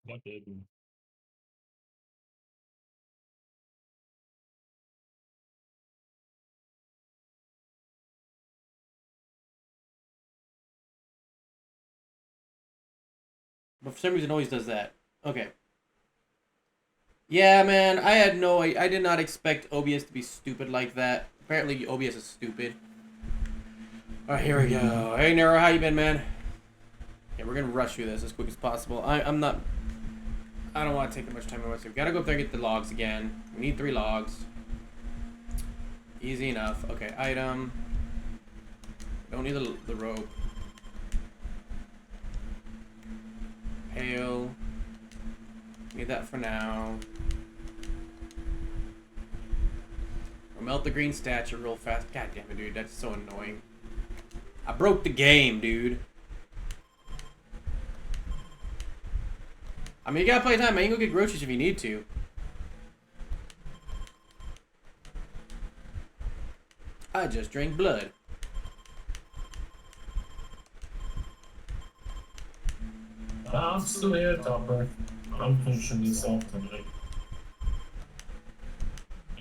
What did you- But for some reason, it always does that. Okay. Yeah, man. I had no. I did not expect OBS to be stupid like that. Apparently, OBS is stupid. All right, here we go. Hey, Nero, how you been, man? Yeah, we're gonna rush through this as quick as possible. I'm not. I don't want to take too much time. We gotta go up there and get the logs again. We need 3 logs. Easy enough. Okay, item. Don't need the rope. Pail. Need that for now. We'll melt the green statue real fast. God damn it, dude. That's so annoying. I broke the game, dude. I mean, you gotta play time, man. You can go get groceries if you need to. I just drank blood. I'm still here, Topper. I'm finishing this off tonight.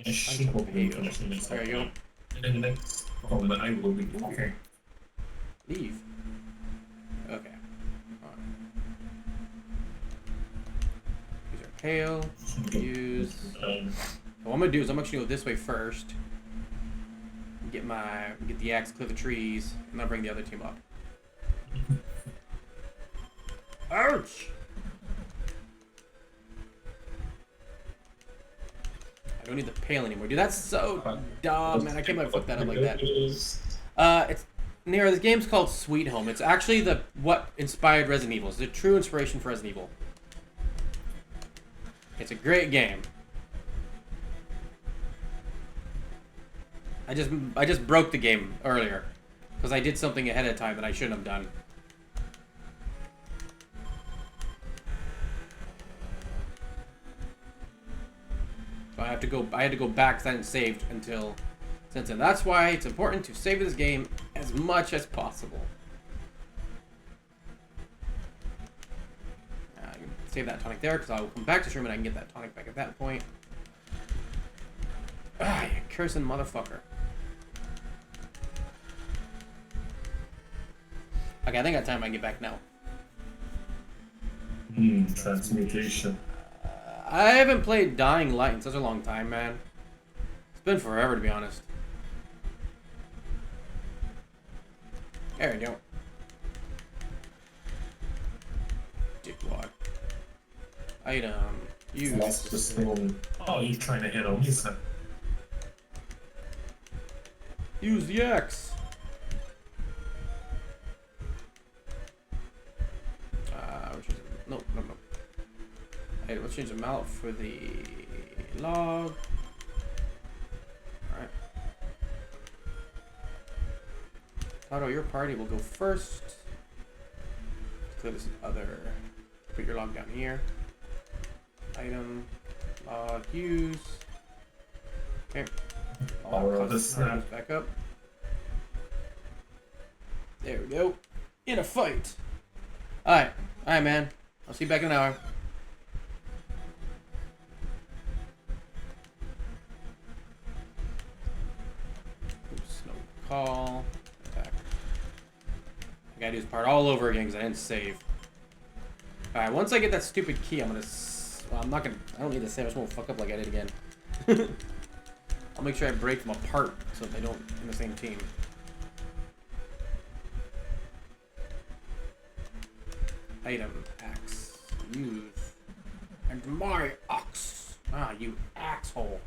I should hopefully finish this There off you go. tonight. And next, oh, then I will be okay. Leave. Okay. Use our pail. Use. What I'm gonna do is I'm actually gonna go this way first. Get the axe, clear the trees, and then bring the other team up. Ouch! I don't need the pail anymore, dude. That's so dumb, man. I can't believe I fucked that up like that. It's near this game's called Sweet Home. It's actually what inspired Resident Evil. It's a true inspiration for Resident Evil. It's a great game. I just broke the game earlier because I did something ahead of time that I shouldn't have done. So I had to go back because I hadn't saved until since then. That's why it's important to save this game as much as possible. Save that tonic there because I will come back to this room and I can get that tonic back at that point. Ah, you cursing motherfucker. Okay, I think I got time I can get back now. Transmutation. I haven't played Dying Light in such a long time, man. It's been forever, to be honest. There we go. Dickwad. Item. Use. That's the thing. Oh, you're trying to hit him. He's not. Use the X. Nope. Hey, let's change the mallet for the log. Alright. Tato, your party will go first. Clear this other. Put your log down here. Item. Log. Use. Okay. Oh, this back up. There we go. In a fight. Alright. Alright, man. I'll see you back in an hour. Oops, no call. Attack. I gotta do this part all over again because I didn't save. Alright, once I get that stupid key, I'm gonna... Well, I'm not gonna... I don't need to save. I just won't fuck up like I did again. I'll make sure I break them apart so that they don't in the same team. Item, axe, use, and my axe. Ah, you axhole.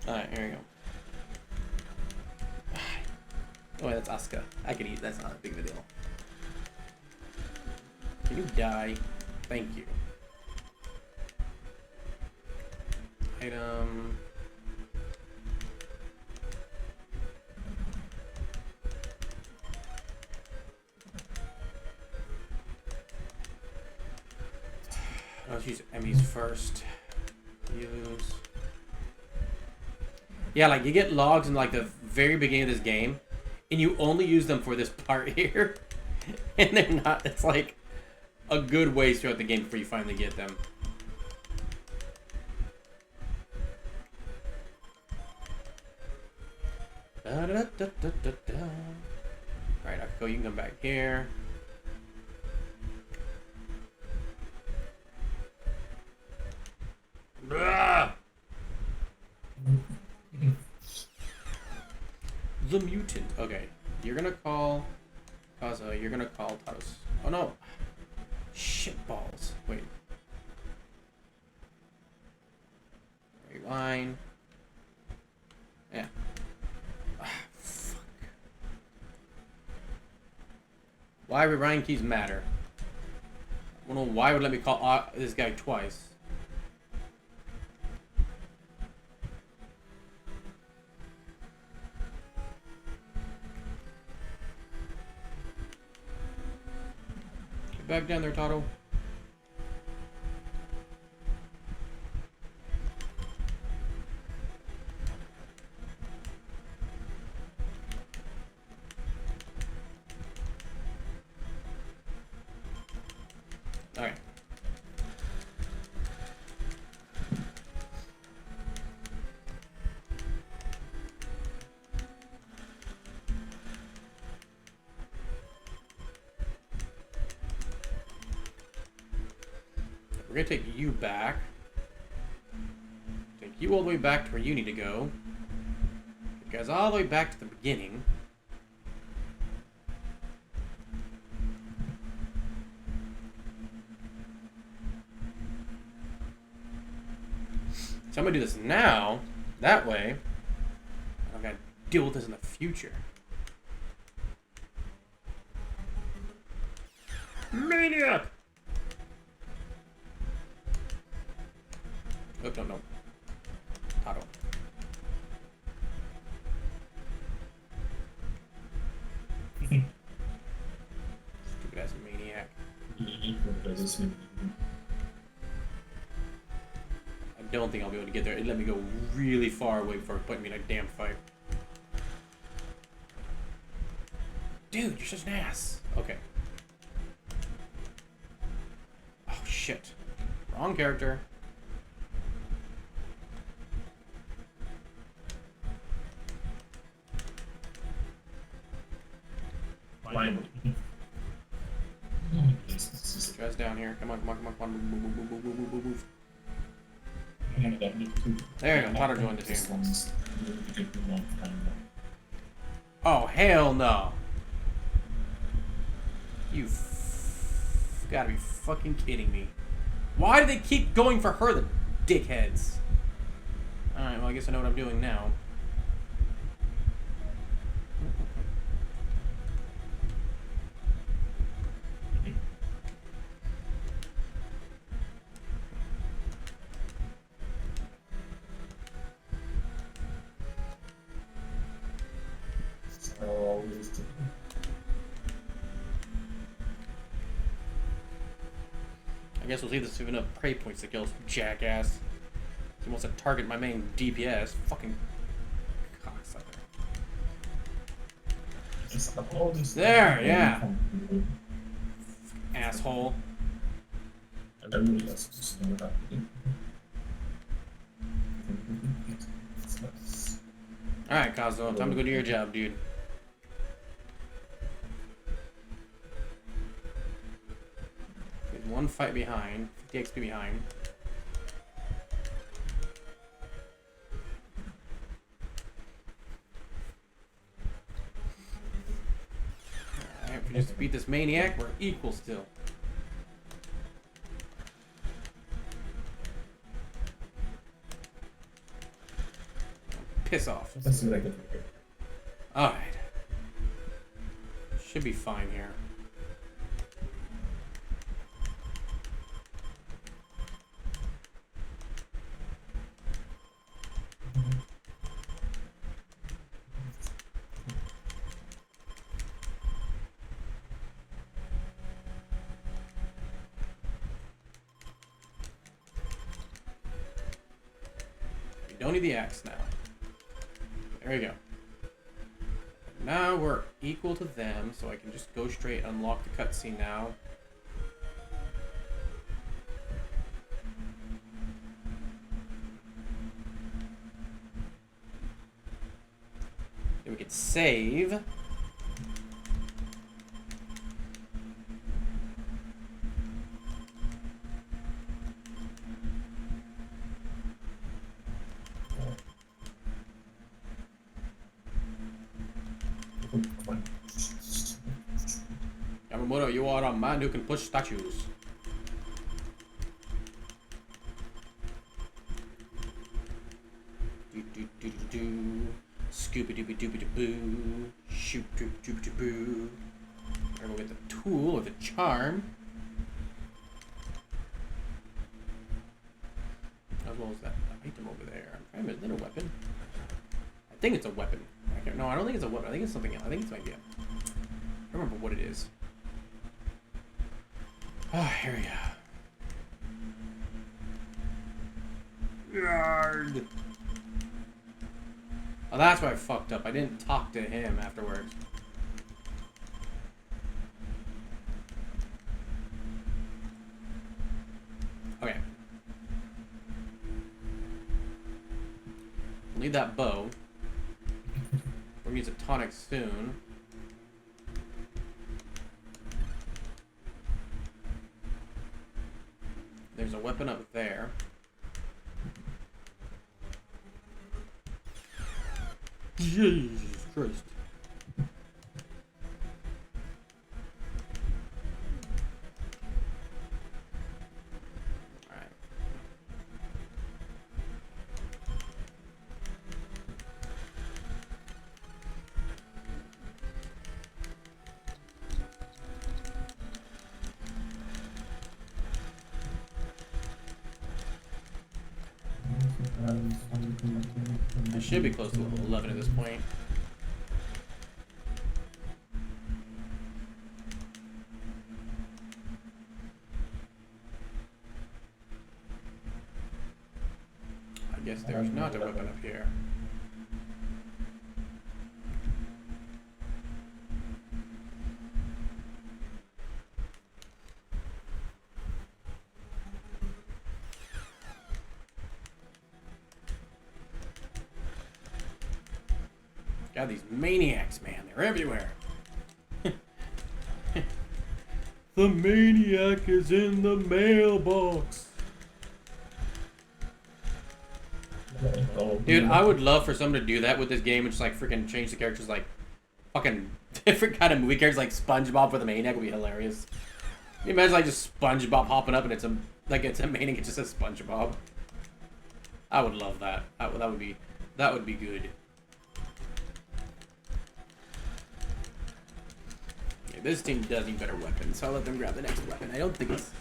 Alright, here we go. Oh, that's Asuka. I can eat. That's not a big of a deal. Can you die? Thank you. Item. Let's use Emmys first. Use. Yeah, like you get logs in like the very beginning of this game, and you only use them for this part here, and they're not. It's like a good ways throughout the game before you finally get them. Alright, Akiko, you can come back here. Ah! The mutant. Okay, you're gonna call Kaza. You're gonna call Taros. Oh no! Shit balls. Wait. Rewind. Yeah. Ah, fuck. Why rewind keys matter? I don't know why it would let me call this guy twice. Get back down there, Tato. Alright. We're gonna take you back. Take you all the way back to where you need to go. You guys all the way back to the beginning. So I'm gonna do this now. That way, I don't gotta deal with this in the future. Maniac! Oh, no. Tato. Stupid ass maniac. I don't think I'll be able to get there. It let me go really far away before putting me in a damn fight. Dude, you're such an ass. Okay. Oh, shit. Wrong character. Mine. Guys down here. Come on. Move. There you go. Tato joined the team. Oh, hell no. You gotta be fucking kidding me. Why do they keep going for her, the dickheads? Alright, well, I guess I know what I'm doing now. I guess we'll see this enough prey points to kill this jackass. He wants to target my main DPS. Fucking cocksucker. There, yeah. Asshole. Alright, Kazuo, time to go do your job, dude. He's one fight behind, 50 XP behind. Alright, if we just beat this maniac, we're equal still. Piss off. Alright. Should be fine here. don't need the axe now. There you go. Now we're equal to them, so I can just go straight, unlock the cutscene now. Then we can save. Yamamoto, you are a man who can push statues. Scooby dooby dooby doo. Shoot doop doop doop boo. I'm gonna go get the tool or the charm. As well as that item over there. I'm trying to. Is that a weapon? I think it's a weapon. No, I don't think it's a weapon. I think it's something else. I think it's maybe a. I don't remember what it is. Oh, here we go. Yard. Oh, that's why I fucked up. I didn't talk to him afterwards. Okay. We'll need that bow. We're gonna use a tonic soon. There's a weapon up there. Jesus Christ. Alright. I should be close to level 11 at this point. I guess there's not a weapon up here. God, these maniacs, man, they're everywhere. The maniac is in the mailbox. Dude, I would love for someone to do that with this game and just like freaking change the characters like fucking different kind of movie characters like SpongeBob for the maniac would be hilarious. Can you imagine like just SpongeBob popping up and it's a maniac, it just says SpongeBob. I would love that. That would be good. Okay, this team does need better weapons, so I'll let them grab the next weapon. I don't think it's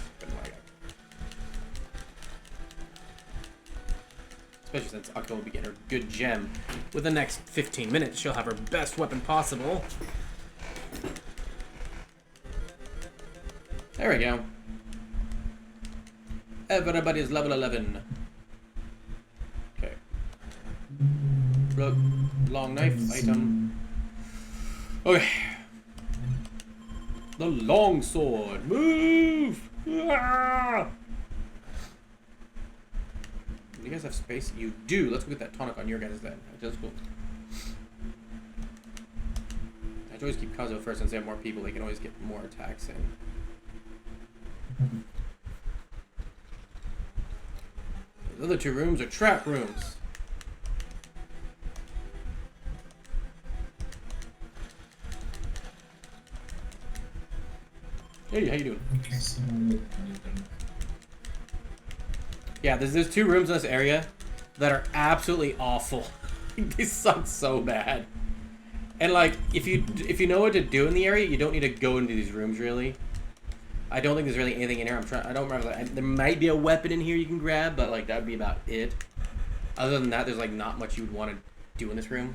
especially since Octo will be getting her good gem. With the next 15 minutes, she'll have her best weapon possible. There we go. Everybody's level 11. Okay. Long knife item. Okay. The long sword. Move! Ah! Do you guys have space? You do. Let's go get that tonic on your guys then. That's cool. I should always keep Kazuo first since they have more people. They can always get more attacks in. The other two rooms are trap rooms. Hey, how you doing? Yeah, there's two rooms in this area that are absolutely awful. They suck so bad. And like, if you know what to do in the area, you don't need to go into these rooms really. I don't think there's really anything in here. I don't remember. There might be a weapon in here you can grab, but like that'd be about it. Other than that, there's like not much you would want to do in this room.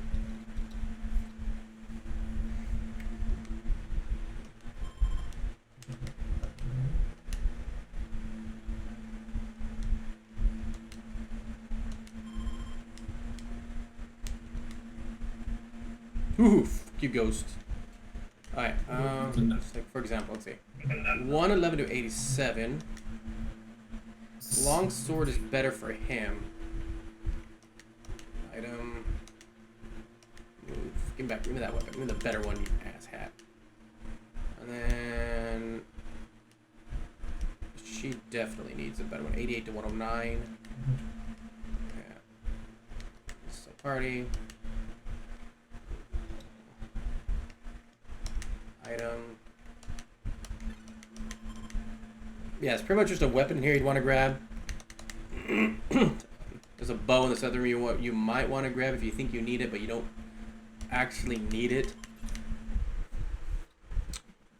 Oof, you ghost. Alright, let's take, for example, let's see. 111 to 87. Long sword is better for him. Item. Move. Give me back. Give me that weapon. Give me the better one, you ass hat. And then she definitely needs a better one. 88 to 109. Yeah. This is a party. Item. Yeah, it's pretty much just a weapon here you'd want to grab. There's a bow in this other room you might want to grab if you think you need it, but you don't actually need it.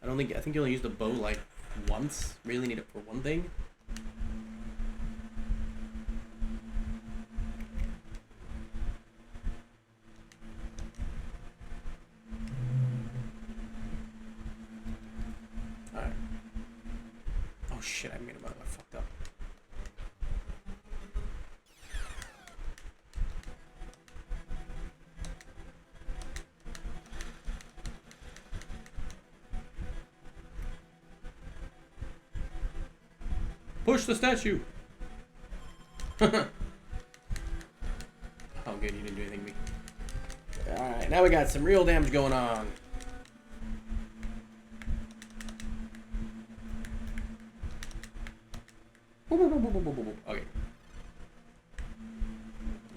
I think you only use the bow like once. Really need it for one thing. Alright. Oh shit, I made him up. I fucked up. Push the statue! Oh good, you didn't do anything to me. Alright, now we got some real damage going on. Okay.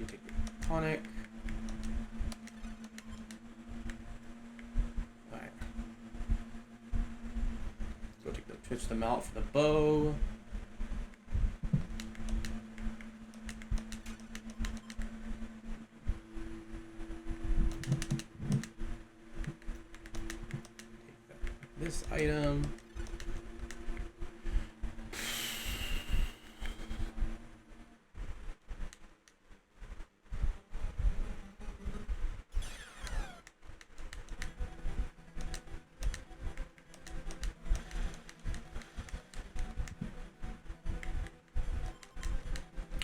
You take the tonic. Alright. So switch them out for the bow. This item.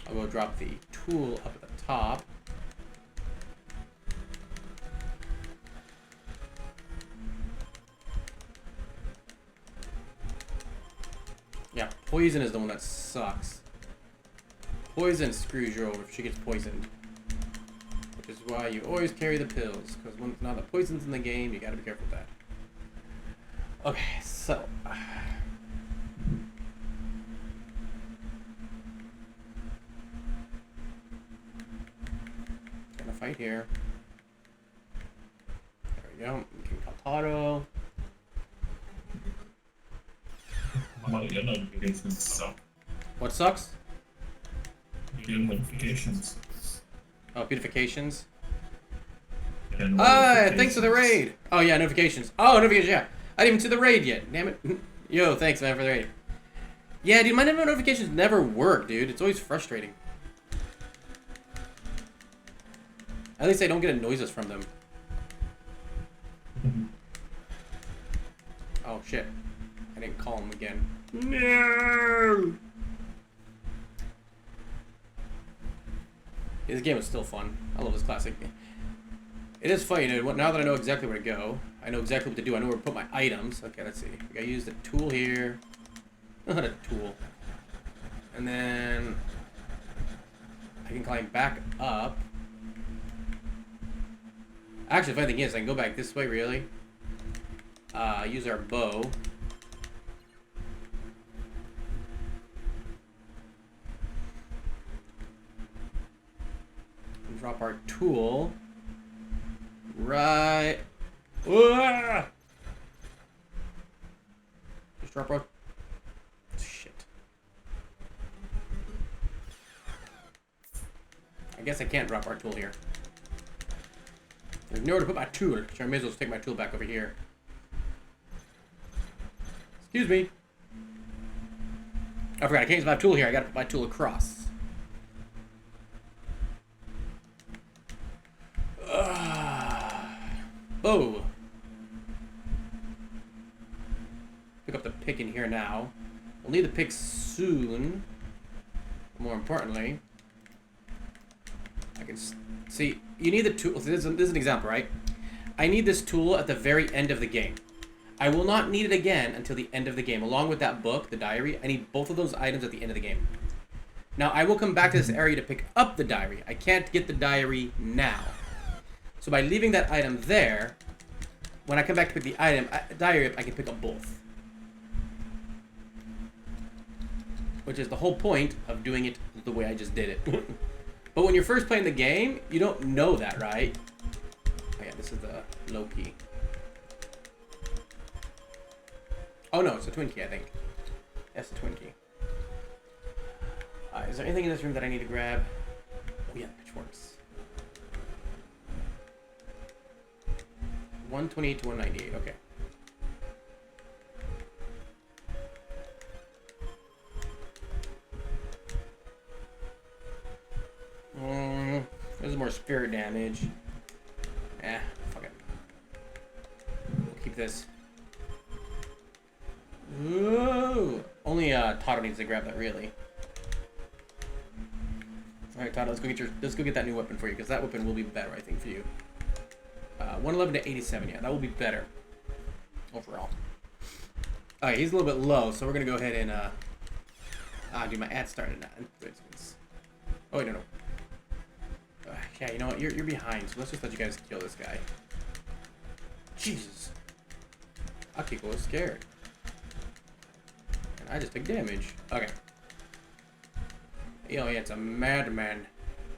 I will drop the tool up at the top. Yeah, poison is the one that sucks. Poison screws you over if she gets poisoned. Which is why you always carry the pills. Because when now the poison's in the game, you gotta be careful with that. Okay, so... Gonna fight here. There we go. We can call auto. My notifications suck. What sucks? Your notifications. Oh, beautifications. Yeah, Thanks for the raid. Oh yeah, notifications. Oh, notifications. Yeah, I didn't even see the raid yet. Damn it. Yo, thanks man for the raid. Yeah, dude, my notifications never work, dude. It's always frustrating. At least I don't get noises from them. Oh shit. I didn't call him again. No! Yeah, this game is still fun. I love this classic game. It is funny, dude. Now that I know exactly where to go, I know exactly what to do. I know where to put my items. Okay, let's see. I gotta use the tool here. Not a tool. And then I can climb back up. Actually, the funny thing is, I can go back this way, really. Use our bow. And drop our tool. Right. Just drop our... Shit. I guess I can't drop our tool here. There's nowhere to put my tool, so I may as well just take my tool back over here. Excuse me. I forgot, I can't use my tool here. I gotta put my tool across. Oh. Pick up the pick in here now. We'll need the pick soon. More importantly, I can see you need the tool. This is an example, right? I need this tool at the very end of the game. I will not need it again until the end of the game. Along with that book, the diary, I need both of those items at the end of the game. Now, I will come back to this area to pick up the diary. I can't get the diary now. So by leaving that item there, when I come back to pick the diary up, I can pick up both. Which is the whole point of doing it the way I just did it. But when you're first playing the game, you don't know that, right? Oh yeah, this is the low key. Oh no, it's a twin key, I think. That's the twin key. Is there anything in this room that I need to grab? Oh yeah, pitchforks. 128 to 198, okay. This is more spirit damage. Fuck it. We'll keep this. Ooh! Only Tato needs to grab that, really. Alright, Tato, let's go get that new weapon for you, because that weapon will be better, I think, for you. 111 to 87, yeah, that will be better. Overall. Alright, he's a little bit low, so we're gonna go ahead and, dude, my ad started now. Oh, wait, no. Yeah, you know what? You're behind, so let's just let you guys kill this guy. Jesus. Akiko was scared. And I just took damage. Okay. Oh, yeah, it's a madman.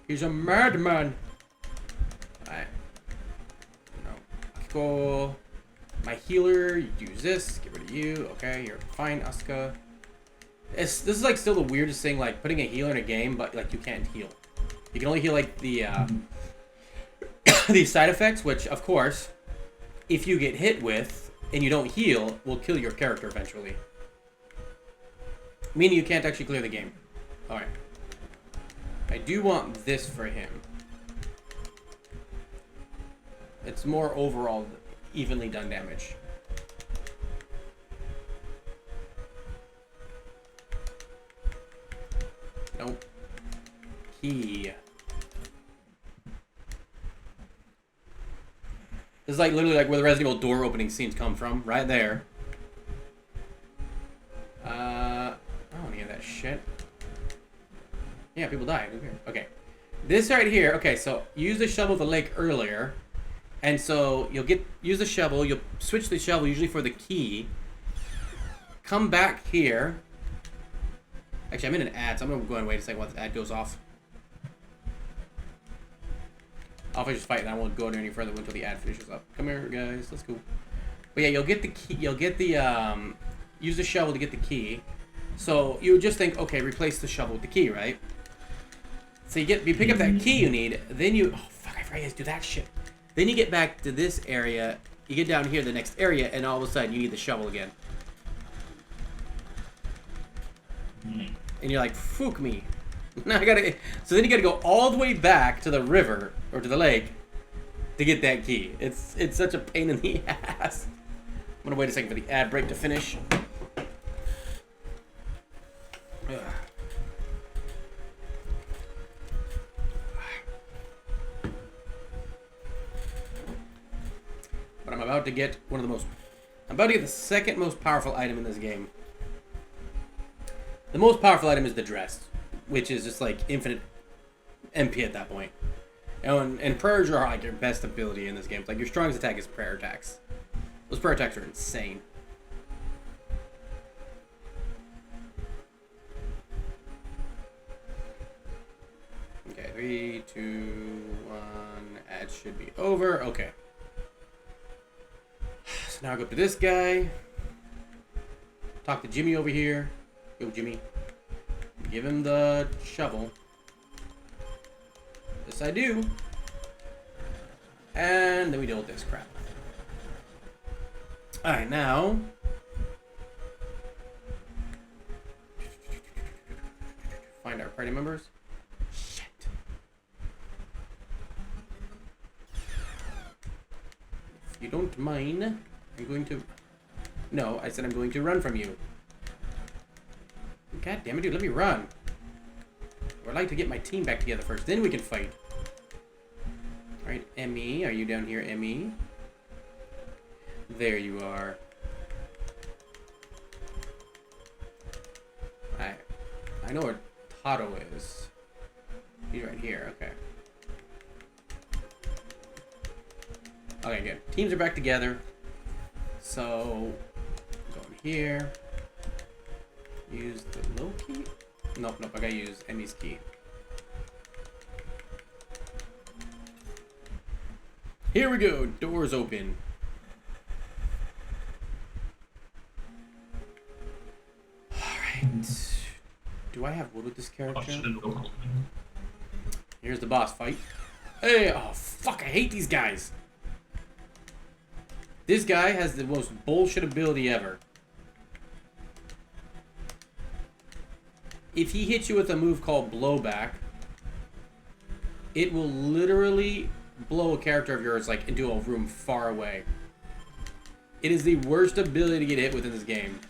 He's a madman! Alright. No. Akiko. My healer, you use this. Get rid of you. Okay, you're fine, Asuka. This is like still the weirdest thing, like putting a healer in a game, but like you can't heal. You can only heal like the the side effects, which of course, if you get hit with and you don't heal, will kill your character eventually. Meaning you can't actually clear the game. Alright. I do want this for him. It's more overall evenly done damage. Nope. Key. This is like literally like where the Resident Evil door opening scenes come from, right there. I don't want any of that shit. Yeah, people died. Okay. This right here, okay, so use the shovel of the lake earlier. And so you'll use the shovel, you'll switch the shovel usually for the key. Come back here. Actually, I'm in an ad, so I'm gonna go and wait a second while the ad goes off. I'll just fight and I won't go any further until the ad finishes up. Come here, guys. Let's go. But yeah, you'll get the key. You'll get the use the shovel to get the key. So you would just think, okay, replace the shovel with the key, right? So you pick up that key you need. Then you, oh fuck, I forgot to do that shit. Then you get back to this area. You get down here, the next area, and all of a sudden you need the shovel again. And you're like, fuck me. Now I gotta. So then you gotta go all the way back to the river or to the lake to get that key. It's such a pain in the ass. I'm gonna wait a second for the ad break to finish. Ugh. But I'm about to get one of the most. I'm about to get the second most powerful item in this game. The most powerful item is the dress, which is just like infinite MP at that point. And prayers are like your best ability in this game. Like your strongest attack is prayer attacks. Those prayer attacks are insane. Okay, 3, 2, 1. Ad should be over. Okay. So now I go up to this guy. Talk to Jimmy over here. Yo, Jimmy. Give him the shovel. This I do. And then we deal with this crap. Alright, now. Find our party members. Shit. If you don't mind, I'm going to... No, I said I'm going to run from you. God damn it, dude, let me run. I'd like to get my team back together first, then we can fight. Alright, Emmy, are you down here, Emmy? There you are. I know where Tato is. He's right here, okay. Okay, good. Teams are back together. So, go in here. Use the low key? Nope, I gotta use Emmy's key. Here we go, doors open. Alright. Do I have wood with this character? Here's the boss fight. Hey, oh fuck, I hate these guys. This guy has the most bullshit ability ever. If he hits you with a move called blowback, it will literally blow a character of yours like into a room far away. It is the worst ability to get hit with in this game.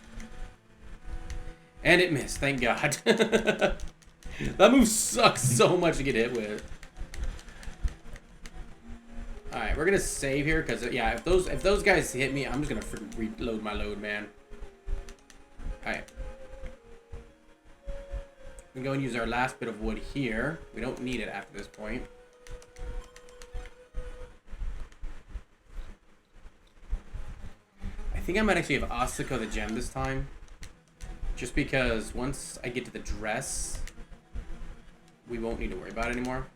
And it missed, thank God. That move sucks so much to get hit with. Alright, we're gonna save here because yeah, if those guys hit me, I'm just gonna freaking reload my load, man. Alright. We can go and use our last bit of wood here. We don't need it after this point. I think I might actually have Asuka the gem this time. Just because once I get to the dress, we won't need to worry about it anymore.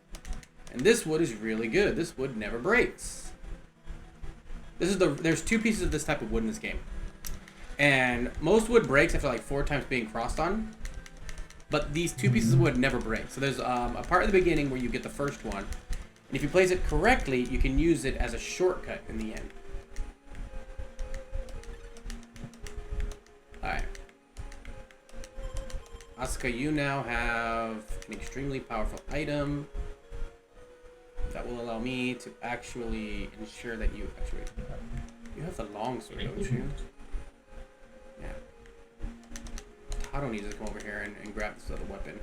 And this wood is really good. This wood never breaks. There's two pieces of this type of wood in this game. And most wood breaks after like 4 times being crossed on. But these 2 pieces of wood never break. So there's a part at the beginning where you get the first one. And if you place it correctly, you can use it as a shortcut in the end. Alright. Asuka, you now have an extremely powerful item that will allow me to actually ensure that you have the long sword, don't you? Yeah. Tato needs to come over here and grab this other weapon.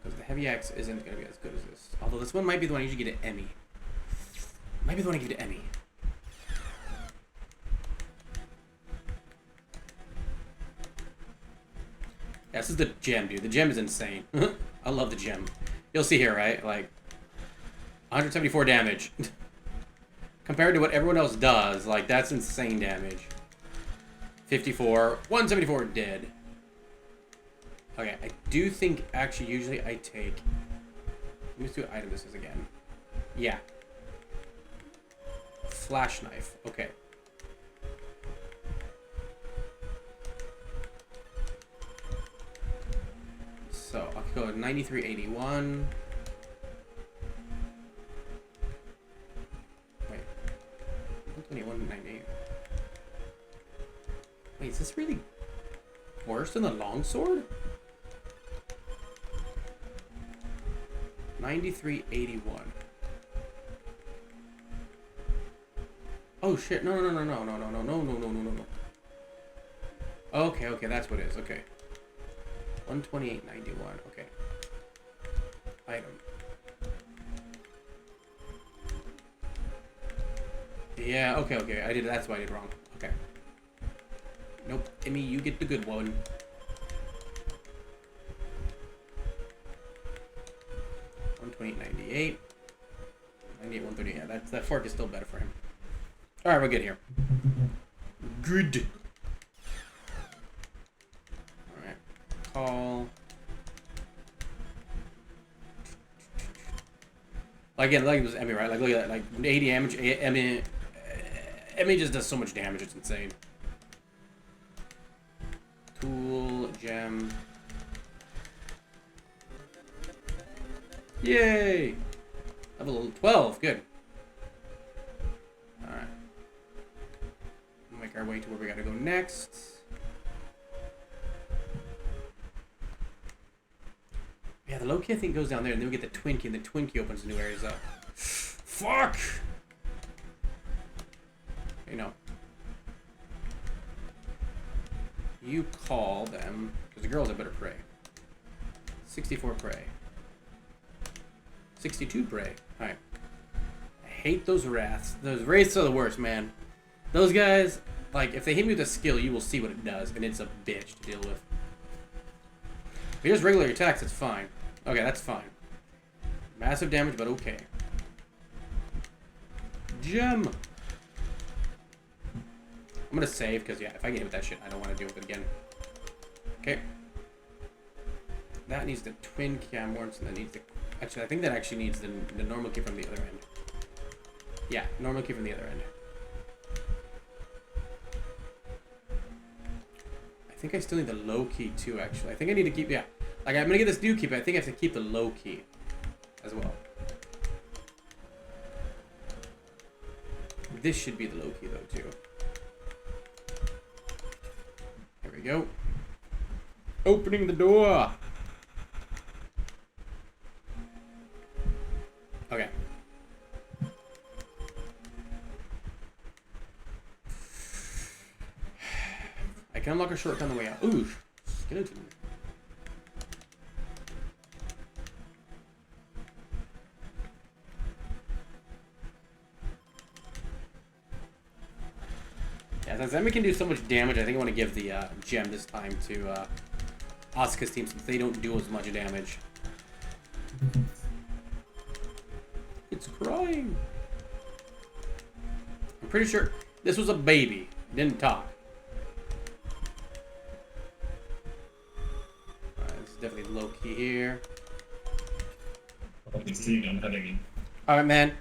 Because the heavy axe isn't going to be as good as this. Although this one might be the one I usually get to Emmy. Might be the one I give to Emmy. Yeah, this is the gem, dude. The gem is insane. I love the gem. You'll see here, right? Like, 174 damage. Compared to what everyone else does, like, that's insane damage. 54. 174 dead. Okay, I do think, actually, usually I take... Let me see what item this is again. Yeah. Flash knife. Okay. So, I'll go 9381. Wait. 121.98. Wait, is this really worse than the longsword? 9381. Oh shit, no. Okay, that's what it is, okay. 128.91, okay. Item. Yeah, okay, I did, that's why I did wrong. Okay. Nope, Emmy, you get the good one. 128.98. 98.130, yeah, that fork is still better for him. Alright, we're good here. Good. Alright. Call. Again, like it was Emmy, right? Like, look at that. Like, 80 damage. Emmy just does so much damage, it's insane. Tool, gem. Yay! Level 12, good. Alright. We'll make our way to where we gotta go next. Yeah, the low key I think goes down there, and then we get the twin key, and the twin key opens new areas up. Fuck! You know. You call them, because the girls have better prey. 64 prey. 62 prey. Alright. I hate those wraths. Those wraiths are the worst, man. Those guys, like, if they hit me with a skill, you will see what it does, and it's a bitch to deal with. If he just regular attacks, it's fine. Okay, that's fine. Massive damage, but okay. Gem! I'm gonna save, because, yeah, if I get hit with that shit, I don't want to deal with it again. Okay. That needs the twin key. I'm more interested. That needs the... Actually, I think that actually needs the normal key from the other end. Yeah, normal key from the other end. I think I still need the low key, too, actually. I think I need to keep... Yeah. Like, I'm gonna get this new key, but I think I have to keep the low key as well. This should be the low key, though, too. There we go. Opening the door. Okay. I can unlock a shortcut on the way out. Ooh, skeleton. Yeah, since Emmy can do so much damage, I think I want to give the gem this time to Asuka's team since they don't do as much damage. It's crying. I'm pretty sure this was a baby. It didn't talk. This is definitely low key here. I'm seeing I'm heading in. Alright, man.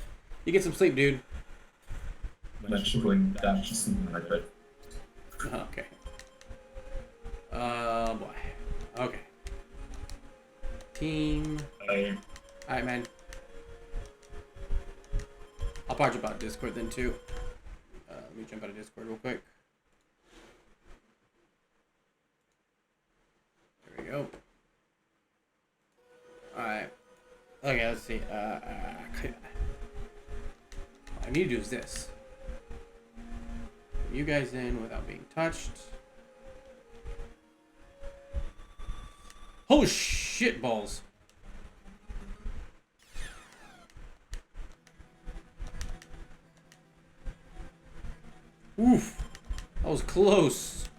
You get some sleep, dude. I'm actually going down to something like that. Okay. Oh boy. Okay. Team. Alright, man. I'll probably jump out of Discord then too. Let me jump out of Discord real quick. There we go. Alright. Okay, let's see. What I need to do is this. Put you guys in without being touched. Oh shit balls. Oof. That was close.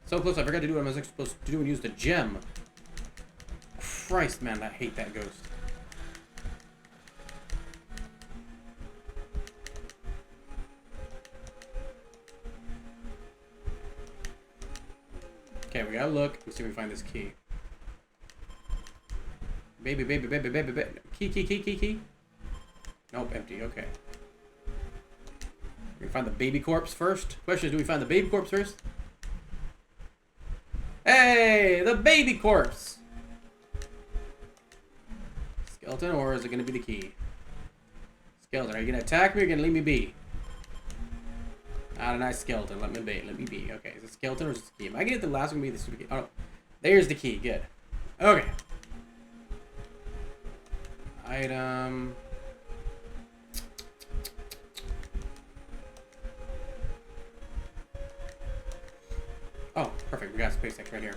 So close, I forgot to do what I was supposed to do and use the gem. Christ, man, I hate that ghost. Okay, we gotta look and see if we find this key. Baby, baby, baby, baby, baby. Key. Nope, empty, okay. We find the baby corpse first. Question is, do we find the baby corpse first? Hey, the baby corpse! Skeleton, or is it gonna be the key? Skeleton, are you gonna attack me or are you gonna leave me be? Not a nice skeleton, let me be. Okay, is it skeleton or is it the key? Am I gonna get the last one be the stupid key? Oh no. There's the key, good. Okay. Item. Oh, perfect. We got a space X right here.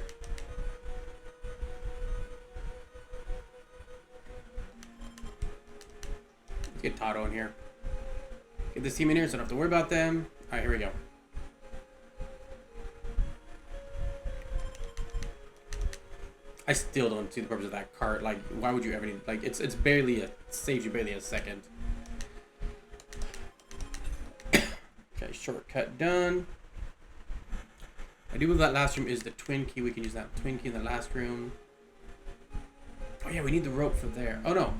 Let's get Tato in here. Get this team in here so I don't have to worry about them. Alright, here we go. I still don't see the purpose of that cart. Like, why would you ever need... Like, it's barely a... saves you barely a second. Okay, shortcut done. I do believe that last room is the twin key. We can use that twin key in the last room. Oh yeah, we need the rope for there. Oh no.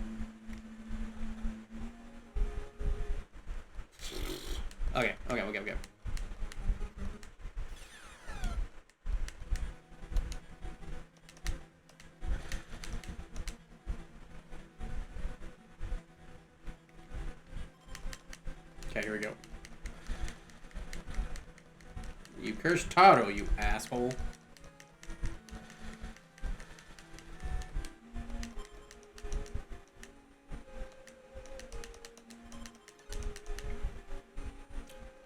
Okay. Okay, here we go. You cursed Taro, you asshole.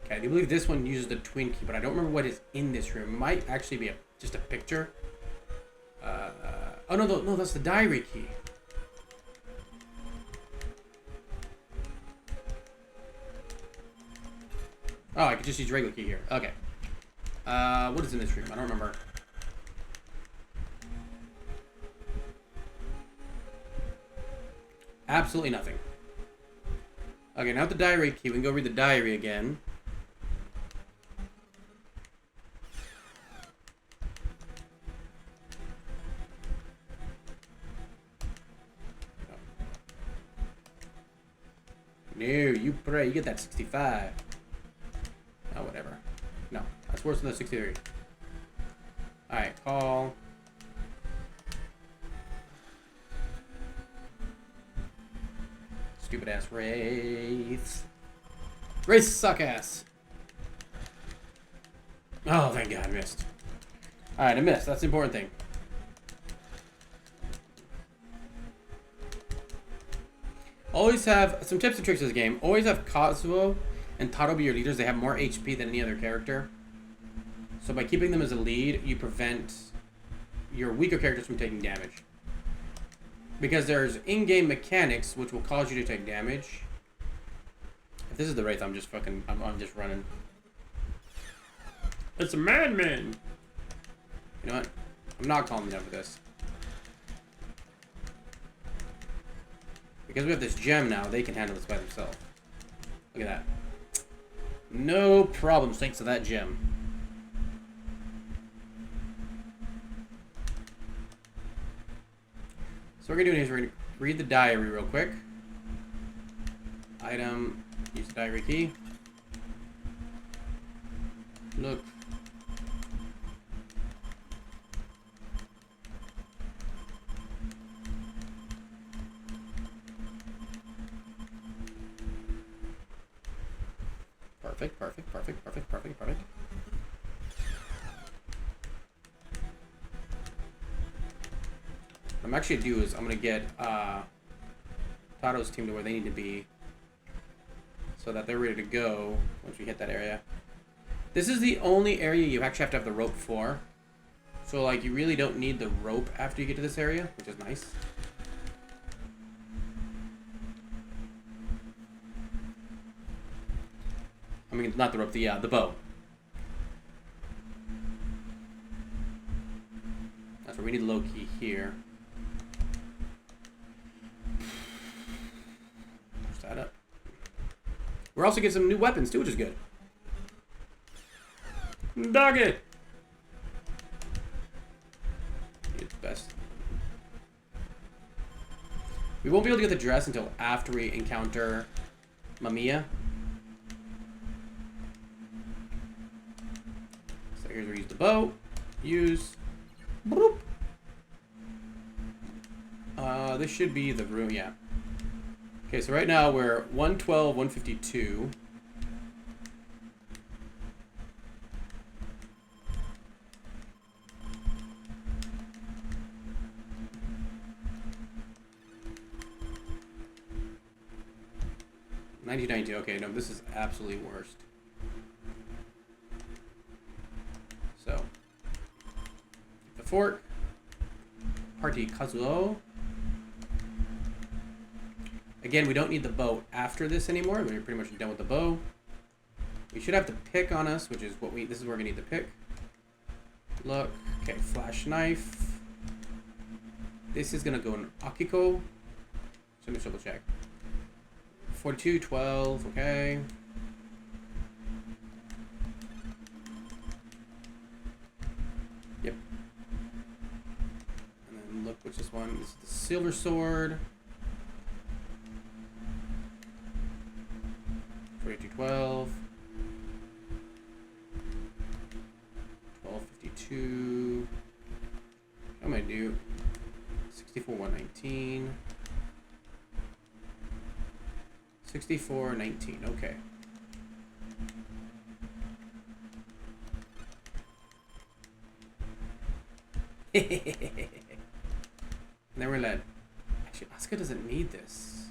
Okay, I do believe this one uses the twin key, but I don't remember what is in this room. It might actually be just a picture. Oh no, that's the diary key. Oh, I could just use regular key here. Okay. What is in this room? I don't remember. Absolutely nothing. Okay, now with the diary key, we can go read the diary again. No, you pray. You get that 65. Oh, whatever. No, that's worse than the 63. Alright, call. Stupid ass Wraiths. Wraiths suck ass. Oh, thank God, I missed. Alright, I missed. That's the important thing. Always have some tips and tricks of this game. Always have Kazuo and Taro be your leaders. They have more HP than any other character. So by keeping them as a lead, you prevent your weaker characters from taking damage. Because there's in-game mechanics which will cause you to take damage. If this is the Wraith, I'm just fucking... I'm just running. It's a madman! You know what? I'm not calling enough for this. Because we have this gem now, they can handle this by themselves. Look at that. No problems thanks to that gem. So what we're going to do is we're going to read the diary real quick. Item, use the diary key. Look. Perfect, perfect, perfect, perfect, perfect, perfect. What I'm actually going to do is I'm going to get Taro's team to where they need to be so that they're ready to go once we hit that area. This is the only area you actually have to have the rope for. So, like, you really don't need the rope after you get to this area, which is nice. I mean, not the rope, the bow. That's where we need low key here. Push that up. We're also getting some new weapons too, which is good. Dog it! It's best. We won't be able to get the dress until after we encounter Mamiya. So here's where we use the bow. Use. Boop. This should be the room, yeah. Okay, so right now we're 112, 152. $19.92. Okay, no, this is absolutely worst. So, the fort, party Kazuo. Again, we don't need the bow after this anymore. We're pretty much done with the bow. We should have the pick on us, which is what we. This is where we need the pick. Look, okay, flash knife. This is gonna go in Akiko. So let me double check. 42, 12, okay. Yep. And then look, which is one? This is the silver sword. 4212. 1252. What am I do? 64 119. 64 19. Okay. And then we're led. Actually, Asuka doesn't need this.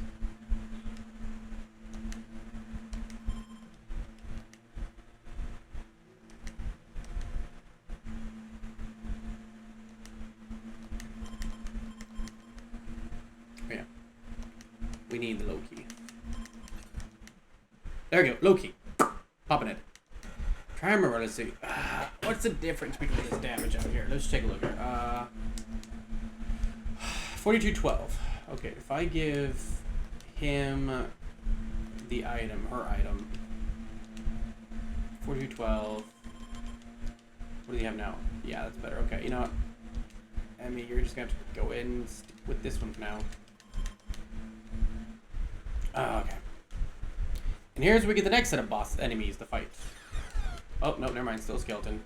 Yeah. We need the low key. There we go. Low key. Popping it. Try and remember. Let's see. What's the difference between this damage out here? Let's take a look here. 4212. Okay, if I give him the item, her item. 4212. What do you have now? Yeah, that's better. Okay, you know what? Emmy, you're just gonna have to go in and stick with this one for now. Okay. And here's where we get the next set of boss enemies to fight. Oh, no, never mind. Still a skeleton.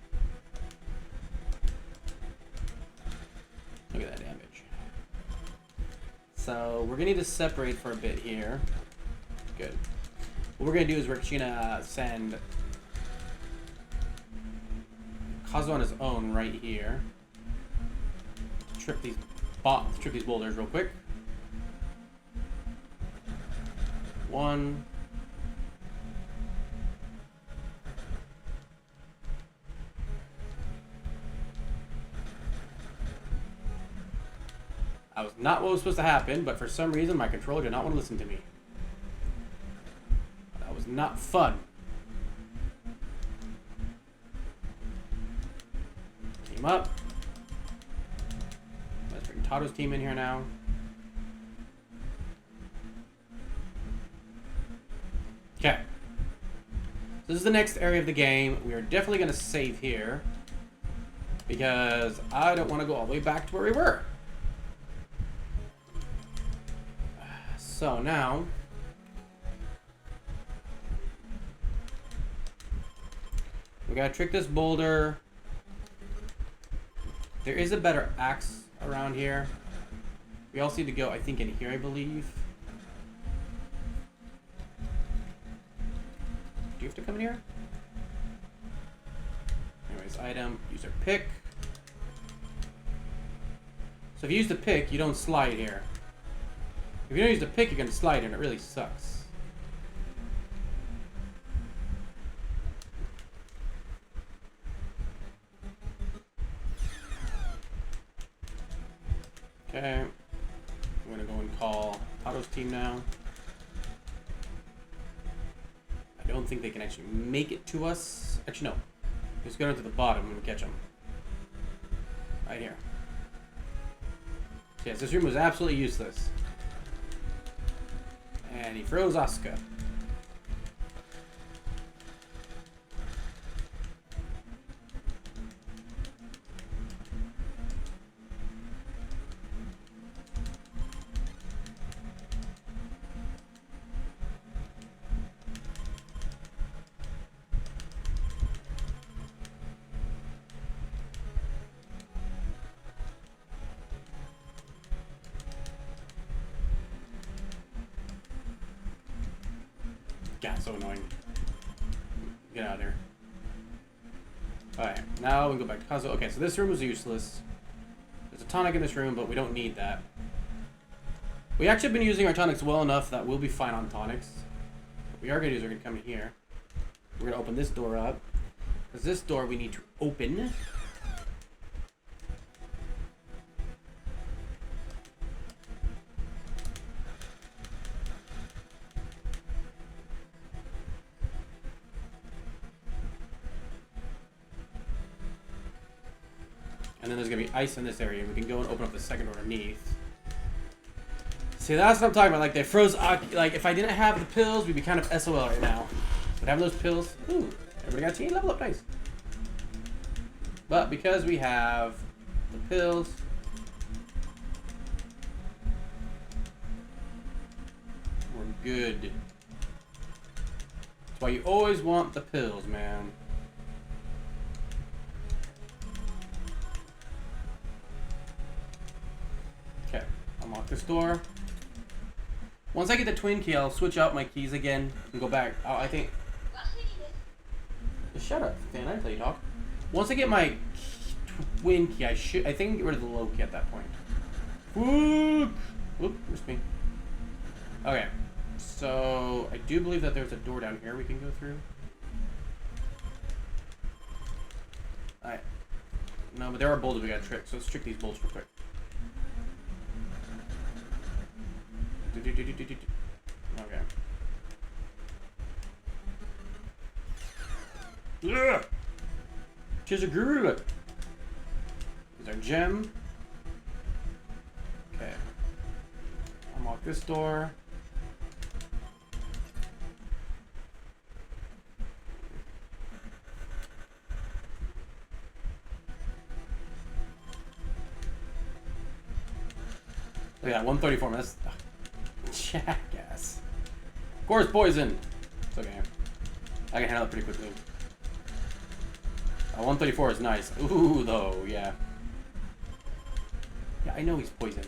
Look at that damage. So, we're going to need to separate for a bit here. Good. What we're going to do is we're going to send Kazu on his own right here. Trip these boulders real quick. 1. That was not what was supposed to happen, but for some reason my controller did not want to listen to me. That was not fun. Team up. Let's bring Tato's team in here now. Okay. This is the next area of the game. We are definitely going to save here, because I don't want to go all the way back to where we were. So now, we gotta trick this boulder. There is a better axe around here. We also need to go, I think, in here, I believe. Do you have to come in here? Anyways, item, use our pick. So if you use the pick, you don't slide here. If you don't use the pick, you're going to slide, and it really sucks. Okay. I'm going to go and call Tato's team now. I don't think they can actually make it to us. Actually, no. Just go down to the bottom and catch them. Right here. So yes, this room was absolutely useless. And he froze Asuka. God, so annoying. Get out of there. Alright, now we can go back to Kazu. Okay, so this room was useless. There's a tonic in this room, but we don't need that. We actually have been using our tonics well enough that we'll be fine on tonics. What we are going to do is we're going to come in here. We're going to open this door up. Because this door we need to open. And then there's going to be ice in this area. We can go and open up the second door underneath. See, that's what I'm talking about. Like, they froze... Like, if I didn't have the pills, we'd be kind of SOL right now. But having those pills... Ooh, everybody got a team level up. Nice. But because we have the pills... We're good. That's why you always want the pills, man. Okay, unlock this door. Once I get the twin key, I'll switch out my keys again and go back. Oh, I think... Just shut up, fan. I didn't tell you to talk. Once I get my twin key, I think I can get rid of the low key at that point. Whoop! Whoop, missed me. Okay, so I do believe that there's a door down here we can go through. Alright. No, but there are boulders we gotta trick, so let's trick these boulders real quick. Okay. Ugh. She's a girl. Is our gem. Okay. Unlock this door. Look at that, 134. That's jackass. Of course, poison. It's okay. I can handle it pretty quickly. 134 is nice. Ooh, though, yeah. Yeah, I know he's poisoned.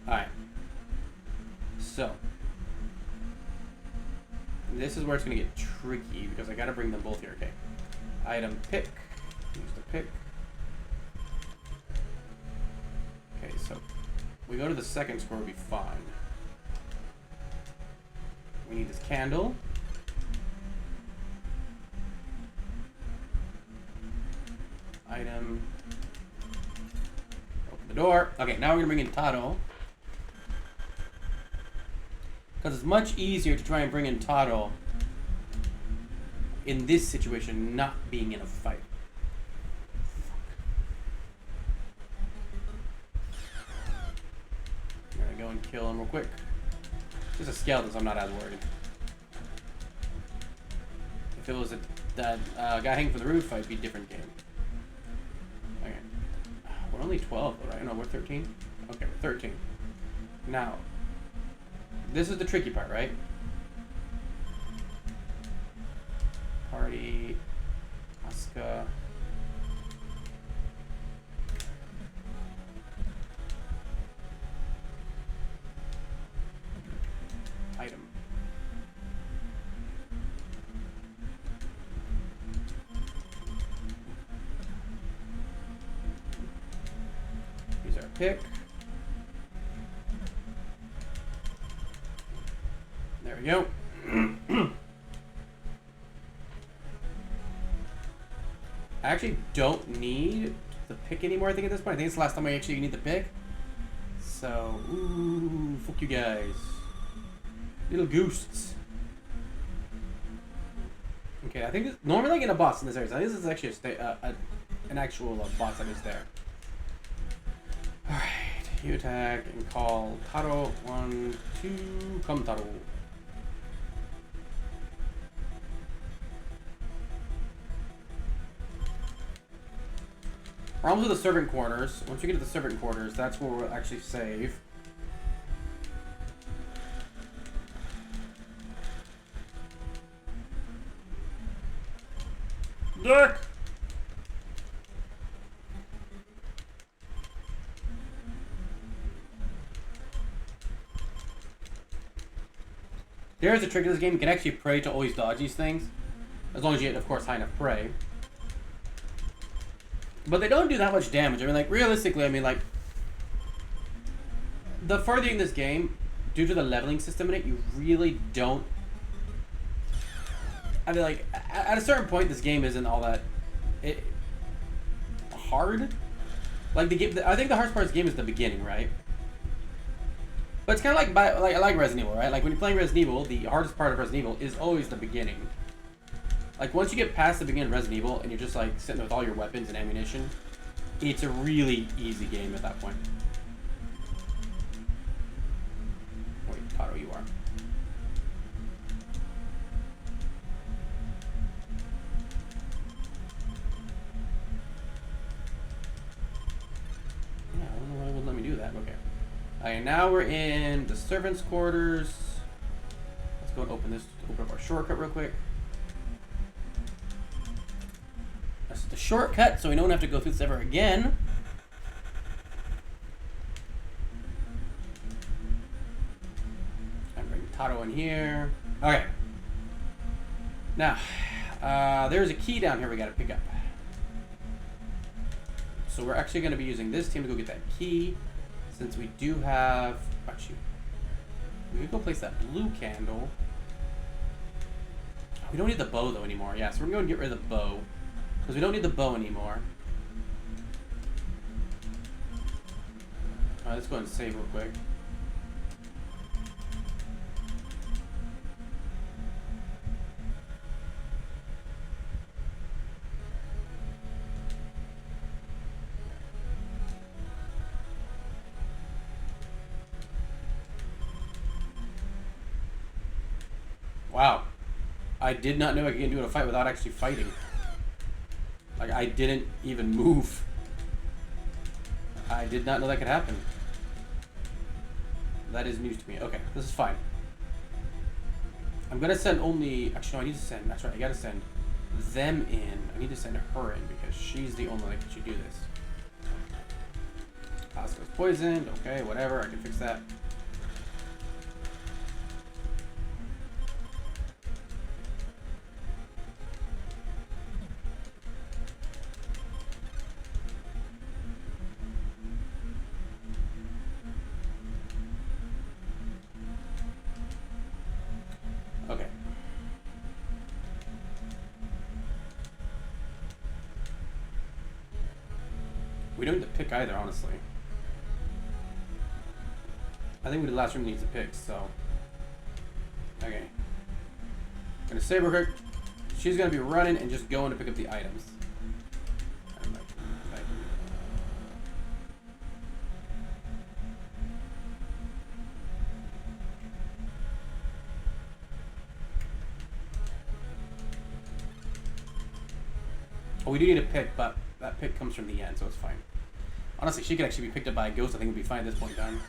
Alright. So. This is where it's going to get tricky because I got to bring them both here. Okay. Item pick. Use the pick. Okay, so we go to the second score, we'll be fine. We need this candle. Item. Open the door. Okay, now we're gonna bring in Taro. Because it's much easier to try and bring in Taro in this situation, not being in a fight. I'm gonna go and kill him real quick. Just a skeleton, so I'm not as worried. If it was that guy hanging from the roof, I'd be a different game. Okay. We're only 12, though, right? No, we're 13? Okay, we're 13. Now, this is the tricky part, right? Party, Asuka. Item. Use our pick. There we go. I actually don't need the pick anymore, I think, at this point. I think it's the last time I actually need the pick. So, ooh, fuck you guys. Little ghosts. Okay, I think normally I get a boss in this area. So I think this is actually an actual boss that is there. Alright, you attack and call Taro. 1, 2, come Taro. We're almost at the servant quarters. Once we get to the servant quarters, that's where we'll actually save. Dick! There's a trick to this game. You can actually pray to always dodge these things. As long as you get, of course, high enough prey. But they don't do that much damage. I mean, like, realistically, I mean, like, the further in this game, due to the leveling system in it, you really don't... I mean, like, at a certain point, this game isn't all that hard. Like, the game, I think the hardest part of this game is the beginning, right? But it's kind of like Resident Evil, right? Like, when you're playing Resident Evil, the hardest part of Resident Evil is always the beginning. Like, once you get past the beginning of Resident Evil, and you're just, like, sitting there with all your weapons and ammunition, it's a really easy game at that point. Wait, Taro, you are. Yeah, I don't know why it wouldn't let me do that. Okay. Alright, now we're in the servants' quarters. Let's go and open up our shortcut real quick. This is the shortcut, so we don't have to go through this ever again. I'm bringing Taro in here. Okay. Now, there's a key down here we gotta pick up. So we're actually gonna be using this team to go get that key. Since we do have... Actually, we could go place that blue candle. We don't need the bow, though, anymore. Yeah, so we're going to get rid of the bow. Because we don't need the bow anymore. Alright, let's go ahead and save real quick. Wow. I did not know I could get into a fight without actually fighting. Like, I didn't even move. I did not know that could happen. That is news to me. Okay, this is fine. I'm gonna send only... Actually, no, I need to send... That's right, I gotta send them in. I need to send her in because she's the only one that can do this. Costco's poisoned. Okay, whatever. I can fix that. Okay. We don't need to pick either, honestly. I think we the last room needs to pick, so. Okay. Gonna save her quick. She's gonna be running and just going to pick up the items. Oh, we do need a pick, but that pick comes from the end, so it's fine. Honestly, she could actually be picked up by a ghost. I think we'd be fine at this point in time.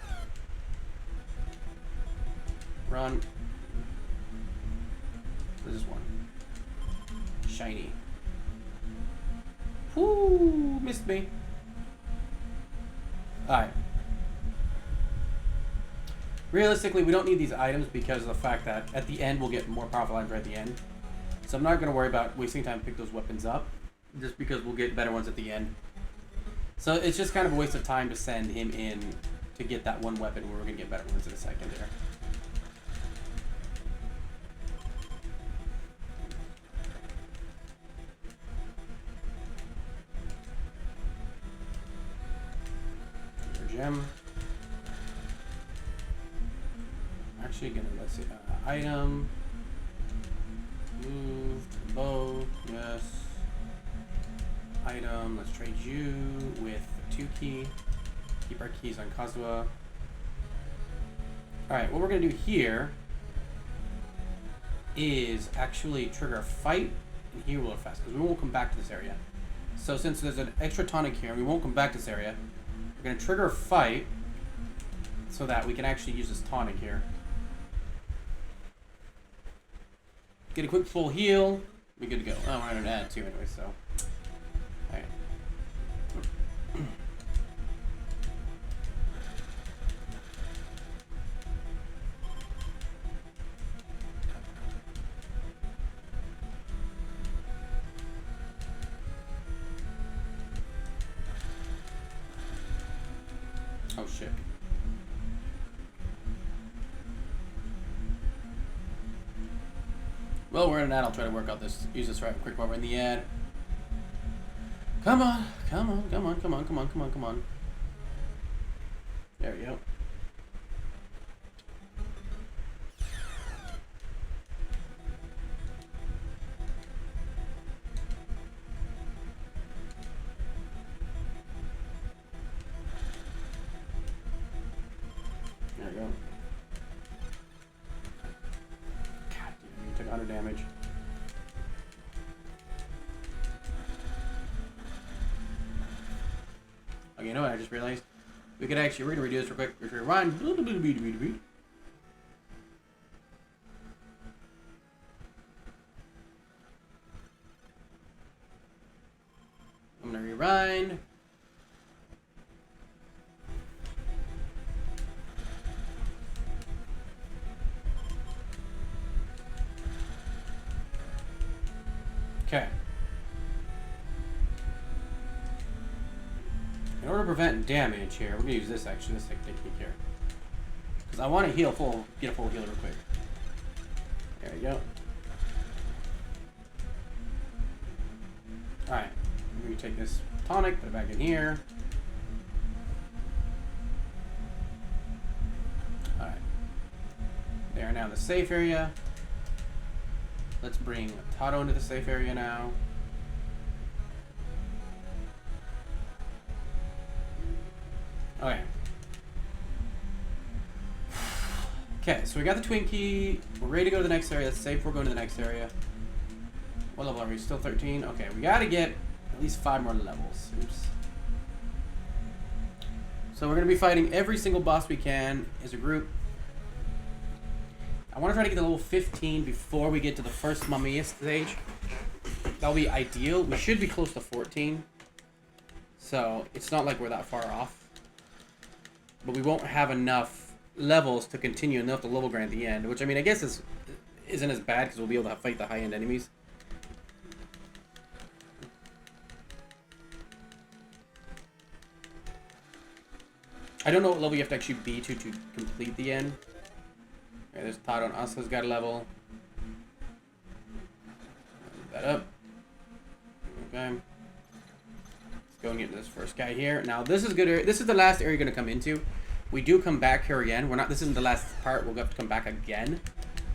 Run. There's this one. Shiny. Whoo! Missed me. Alright. Realistically, we don't need these items because of the fact that at the end we'll get more powerful items right at the end. So I'm not going to worry about wasting time to pick those weapons up. Just because we'll get better ones at the end. So it's just kind of a waste of time to send him in to get that one weapon where we're going to get better ones in a second there. Gem. Actually gonna, let's see, item. Moved, bow, yes. Item, let's trade you with a 2 key. Keep our keys on Kazuha. Alright, what we're gonna do here is actually trigger a fight and heal real fast, because we won't come back to this area. So since there's an extra tonic here, we won't come back to this area. We're gonna trigger a fight so that we can actually use this tonic here. Get a quick full heal. Be good to go. Oh, we're gonna add 2 anyway, so. Alright. Oh shit. Well, we're in that. I'll try to work out this. Use this right quick while we're in the ad. Come on, come on, come on, come on, come on, come on, come on. There we go. There we go. God damn, you took 100 damage. Okay, you know what I just realized? We could actually, we're gonna redo this real quick. If we rewind. I'm gonna rewind. Okay. In order to prevent damage here, we're gonna use this actually, this technique here. Because I want to heal full, get a full heal real quick. There we go. Alright, we're gonna take this tonic, put it back in here. Alright. They are now in the safe area. Let's bring Tato into the safe area now. Okay. Okay, so we got the Twinkie. We're ready to go to the next area. Let's save before going to the next area. What level are we? Still 13? Okay, we gotta get at least 5 more levels. Oops. So we're gonna be fighting every single boss we can as a group. I want to try to get to level 15 before we get to the first mummiest stage. That'll be ideal. We should be close to 14. So it's not like we're that far off. But we won't have enough levels to continue enough to level grind at the end. Which, I mean, I guess isn't as bad because we'll be able to fight the high-end enemies. I don't know what level you have to actually be to complete the end. Okay, there's Todd on us has got a level. Move that up. Okay. Let's go and get this first guy here. Now this is good. This is the last area you're gonna come into. We do come back here again. We're not. This isn't the last part. We'll have to come back again.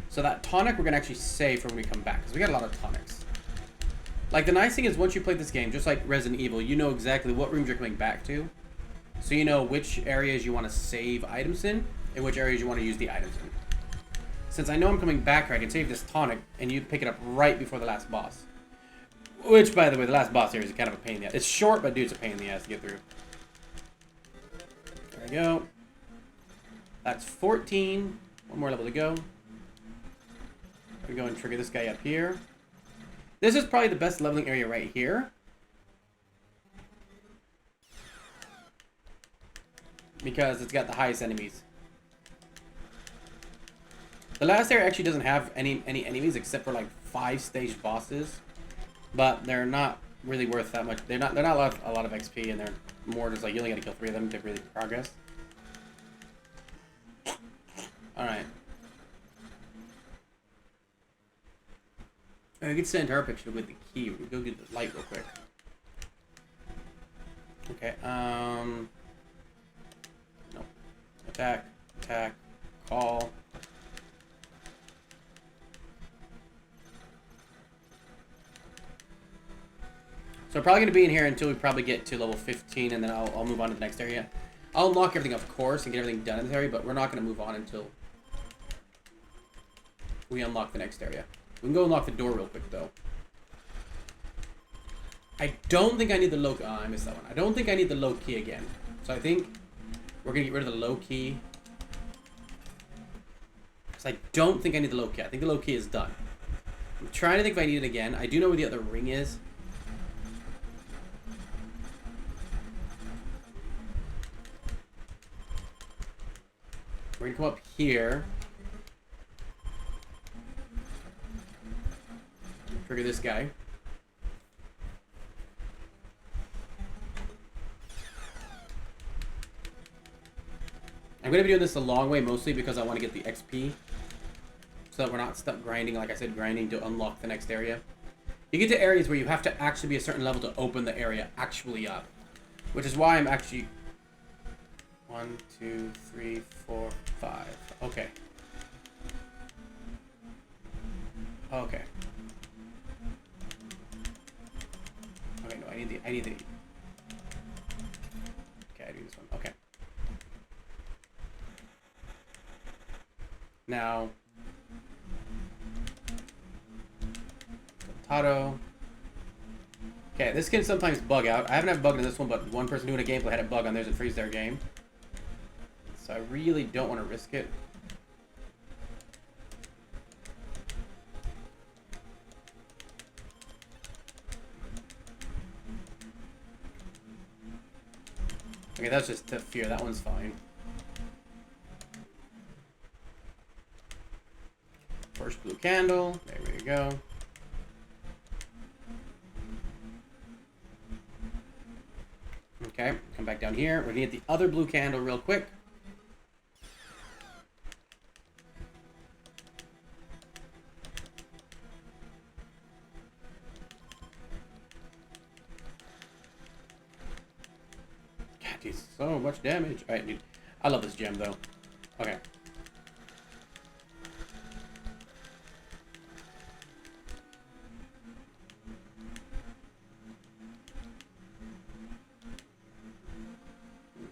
So that tonic we're gonna actually save for when we come back because we got a lot of tonics. Like the nice thing is once you play this game, just like Resident Evil, you know exactly what rooms you're coming back to. So you know which areas you want to save items in and which areas you want to use the items in. Since I know I'm coming back here, I can save this tonic and you pick it up right before the last boss. Which, by the way, the last boss here is kind of a pain in the ass. It's short, but dude, it's a pain in the ass to get through. There we go. That's 14. One more level to go. We go and trigger this guy up here. This is probably the best leveling area right here. Because it's got the highest enemies. The last area actually doesn't have any enemies except for like 5 stage bosses, but they're not really worth that much. They're not a lot of XP, and they're more just like you only got to kill 3 of them to really progress. All right. We can send her picture with the key. We can go get the light real quick. Okay. No. Attack. Attack. Call. So we're probably going to be in here until we probably get to level 15, and then I'll move on to the next area. I'll unlock everything, of course, and get everything done in this area, but we're not going to move on until we unlock the next area. We can go unlock the door real quick, though. I don't think I need the low... Oh, I missed that one. I don't think I need the low key again. So I think we're going to get rid of the low key. Because I don't think I need the low key. I think the low key is done. I'm trying to think if I need it again. I do know where the other ring is. We're going to come up here. Trigger this guy. I'm going to be doing this the long way, mostly because I want to get the XP. So that we're not stuck grinding, like I said, grinding to unlock the next area. You get to areas where you have to actually be a certain level to open the area actually up. Which is why I'm actually... 1, 2, 3, 4, 5. Okay. Okay. Okay, no, I need the... Okay, I do this one. Okay. Now... Potato. Okay, this can sometimes bug out. I haven't had a bug in this one, but one person doing a gameplay had a bug on theirs and freeze their game. So I really don't want to risk it. Okay, that's just to fear. That one's fine. First blue candle. There we go. Okay, come back down here. We're gonna get the other blue candle real quick. God, geez, so much damage. Alright, dude. I love this gem, though. Okay.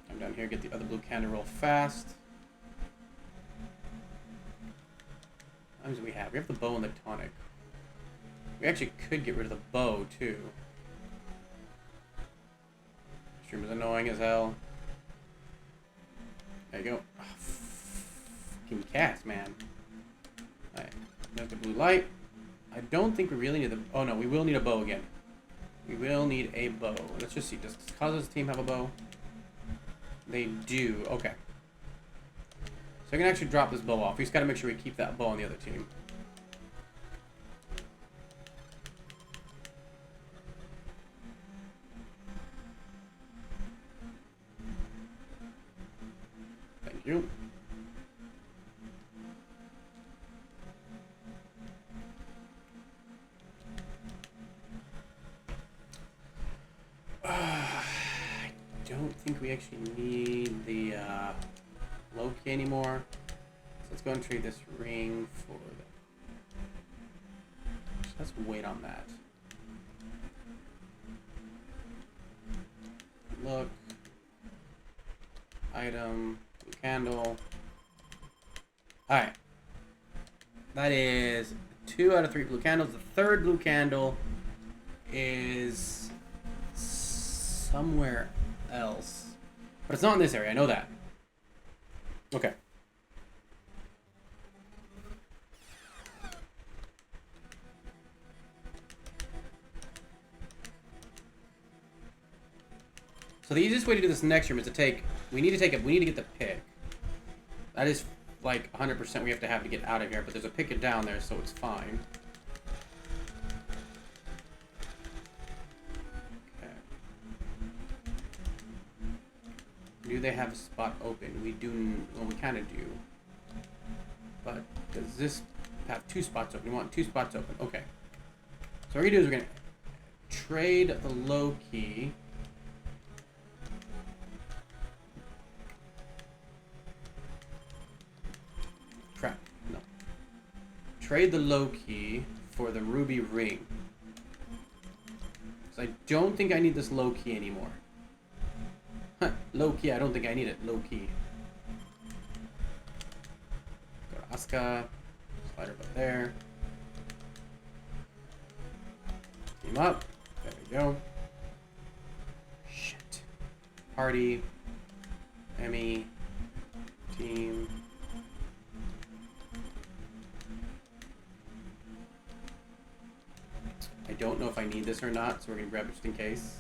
Come down here, get the other blue candle real fast. We have the bow and the tonic. We actually could get rid of the bow, too. Stream is annoying as hell. There you go. Oh, fucking cats, man. Alright, there's the blue light. I don't think we really need the... Oh, no, we will need a bow again. We will need a bow. Let's just see. Does Kazu's team have a bow? They do. Okay. So I can actually drop this bow off. We just got to make sure we keep that bow on the other team. Thank you. I don't think we actually need the Loki anymore. So let's go and trade this ring for the... Let's wait on that. Look. Item. Blue candle. Alright. That is 2 out of 3 blue candles. The third blue candle is somewhere else. But it's not in this area, I know that. Okay. So the easiest way to do this next room is to take... We need to get the pick. That is like 100% we have to get out of here, but there's a picket down there, so it's fine. Okay. Do they have a spot open? We do... Well, we kind of do. But does this have 2 spots open? We want 2 spots open. Okay. So what we're going to do is we're going to trade the low key. Crap. No. Trade the low key for the ruby ring. Because I don't think I need this low key anymore. Huh. Low key, I don't think I need it. Low key. Go to Asuka. Slide her up there. Team up. There we go. Shit. Party. Emmy. Team. I don't know if I need this or not, so we're going to grab it just in case.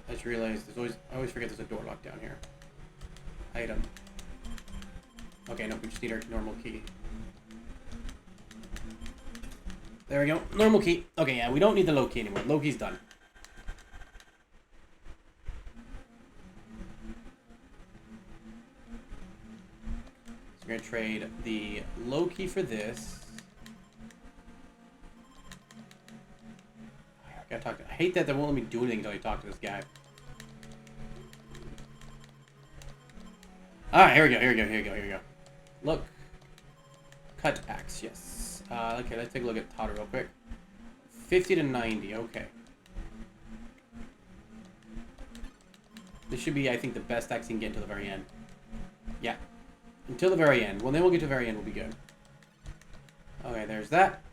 I just realized I always forget there's a door lock down here. Item. Okay, no, we just need our normal key. There we go. Normal key. Okay, yeah, we don't need the low key anymore. Low key's done. So we're going to trade the low key for this. I gotta talk to... I hate that they won't let me do anything until I talk to this guy. Alright, here we go. Look. Cut axe, yes. Okay, let's take a look at Todd real quick. 50 to 90, okay. This should be, I think, the best axe you can get until the very end. Yeah. Until the very end. Well, then we'll get to the very end, we'll be good. Okay, there's that.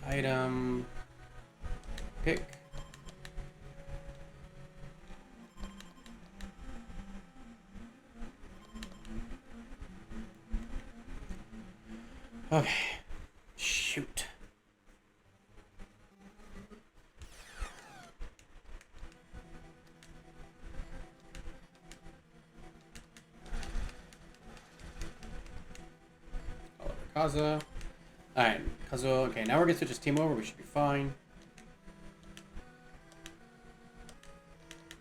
Item. Pick. Okay. Shoot. Kaza. Alright, Kazuo. Okay, now we're gonna switch his team over. We should be fine.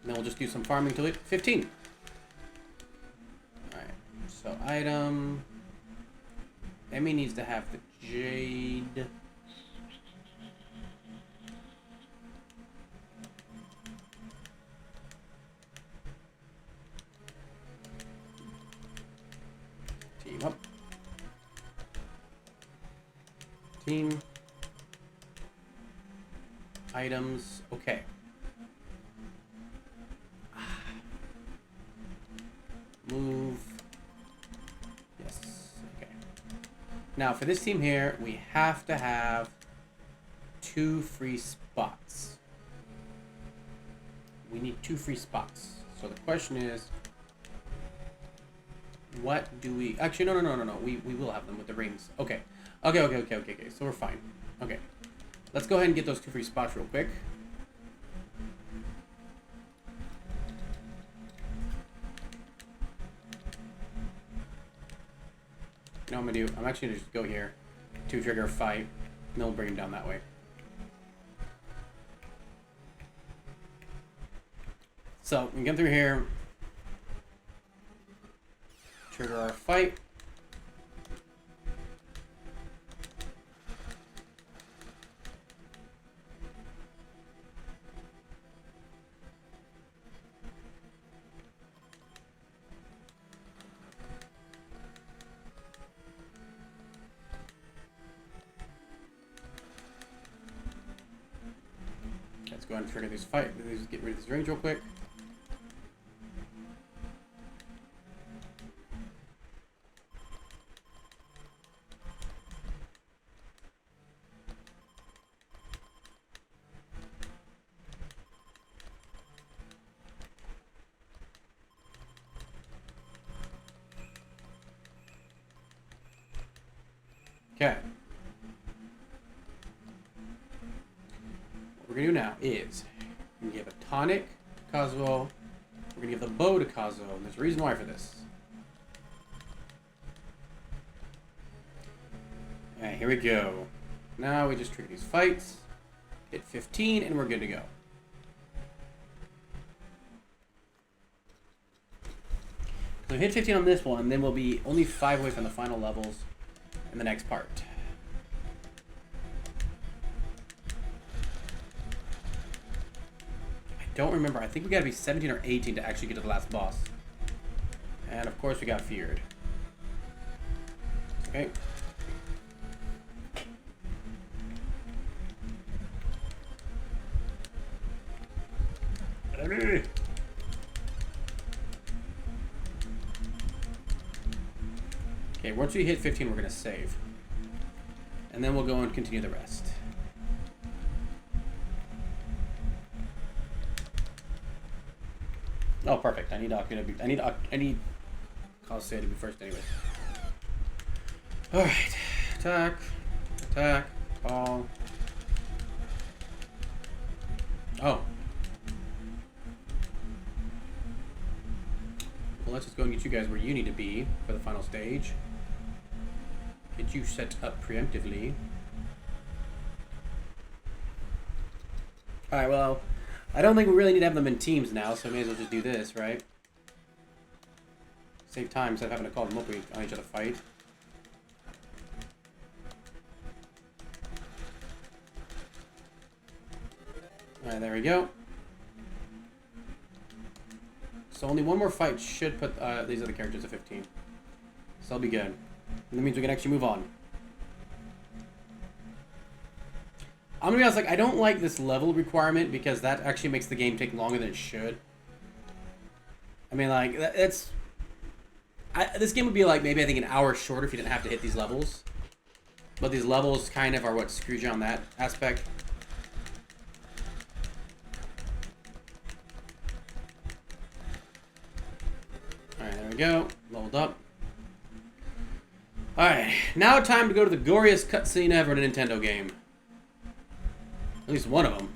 And then we'll just do some farming till 15. Alright, so item. Emmy needs to have the jade. Team up. items. Okay. Move. Yes. Okay. Now, for this team here, we have to have 2 free spots. We need 2 free spots. So the question is, what do we... Actually, no. We will have them with the rings. Okay. Okay. So we're fine. Okay. Let's go ahead and get those 2 free spots real quick. You know what I'm going to do? I'm actually going to just go here to trigger a fight, and then we'll bring him down that way. So, we can get through here. Trigger our fight. Let's go ahead and trigger this fight. Let's get rid of this range real quick. Okay. What we're going to do now is we're going to give a tonic to Kazuo. We're going to give the bow to Kazuo, and there's a reason why for this. Alright, here we go. Now we just trigger these fights, hit 15, and we're good to go. So we hit 15 on this one, then we'll be only 5 away from the final levels in the next part. I don't remember. I think we gotta be 17 or 18 to actually get to the last boss. And of course we got feared. Okay. Enemy! Okay, once we hit 15, we're going to save. And then we'll go and continue the rest. Oh, perfect. I need Kazuo to be first anyway. Alright. Attack. Attack. Call. Oh. Well, let's just go and get you guys where you need to be for the final stage. Get you set up preemptively. Alright, well, I don't think we really need to have them in teams now, so I may as well just do this, right? Save time instead of having to call them up on each other fight. Alright, there we go. So only one more fight should put these other characters at 15. So that'll be good. And that means we can actually move on. I'm gonna be honest, like, I don't like this level requirement because that actually makes the game take longer than it should. I mean, like, this game would be like maybe I think an hour shorter if you didn't have to hit these levels. But these levels kind of are what screws you on that aspect. Alright, there we go. Leveled up. Alright, now time to go to the goriest cutscene ever in a Nintendo game. At least one of them.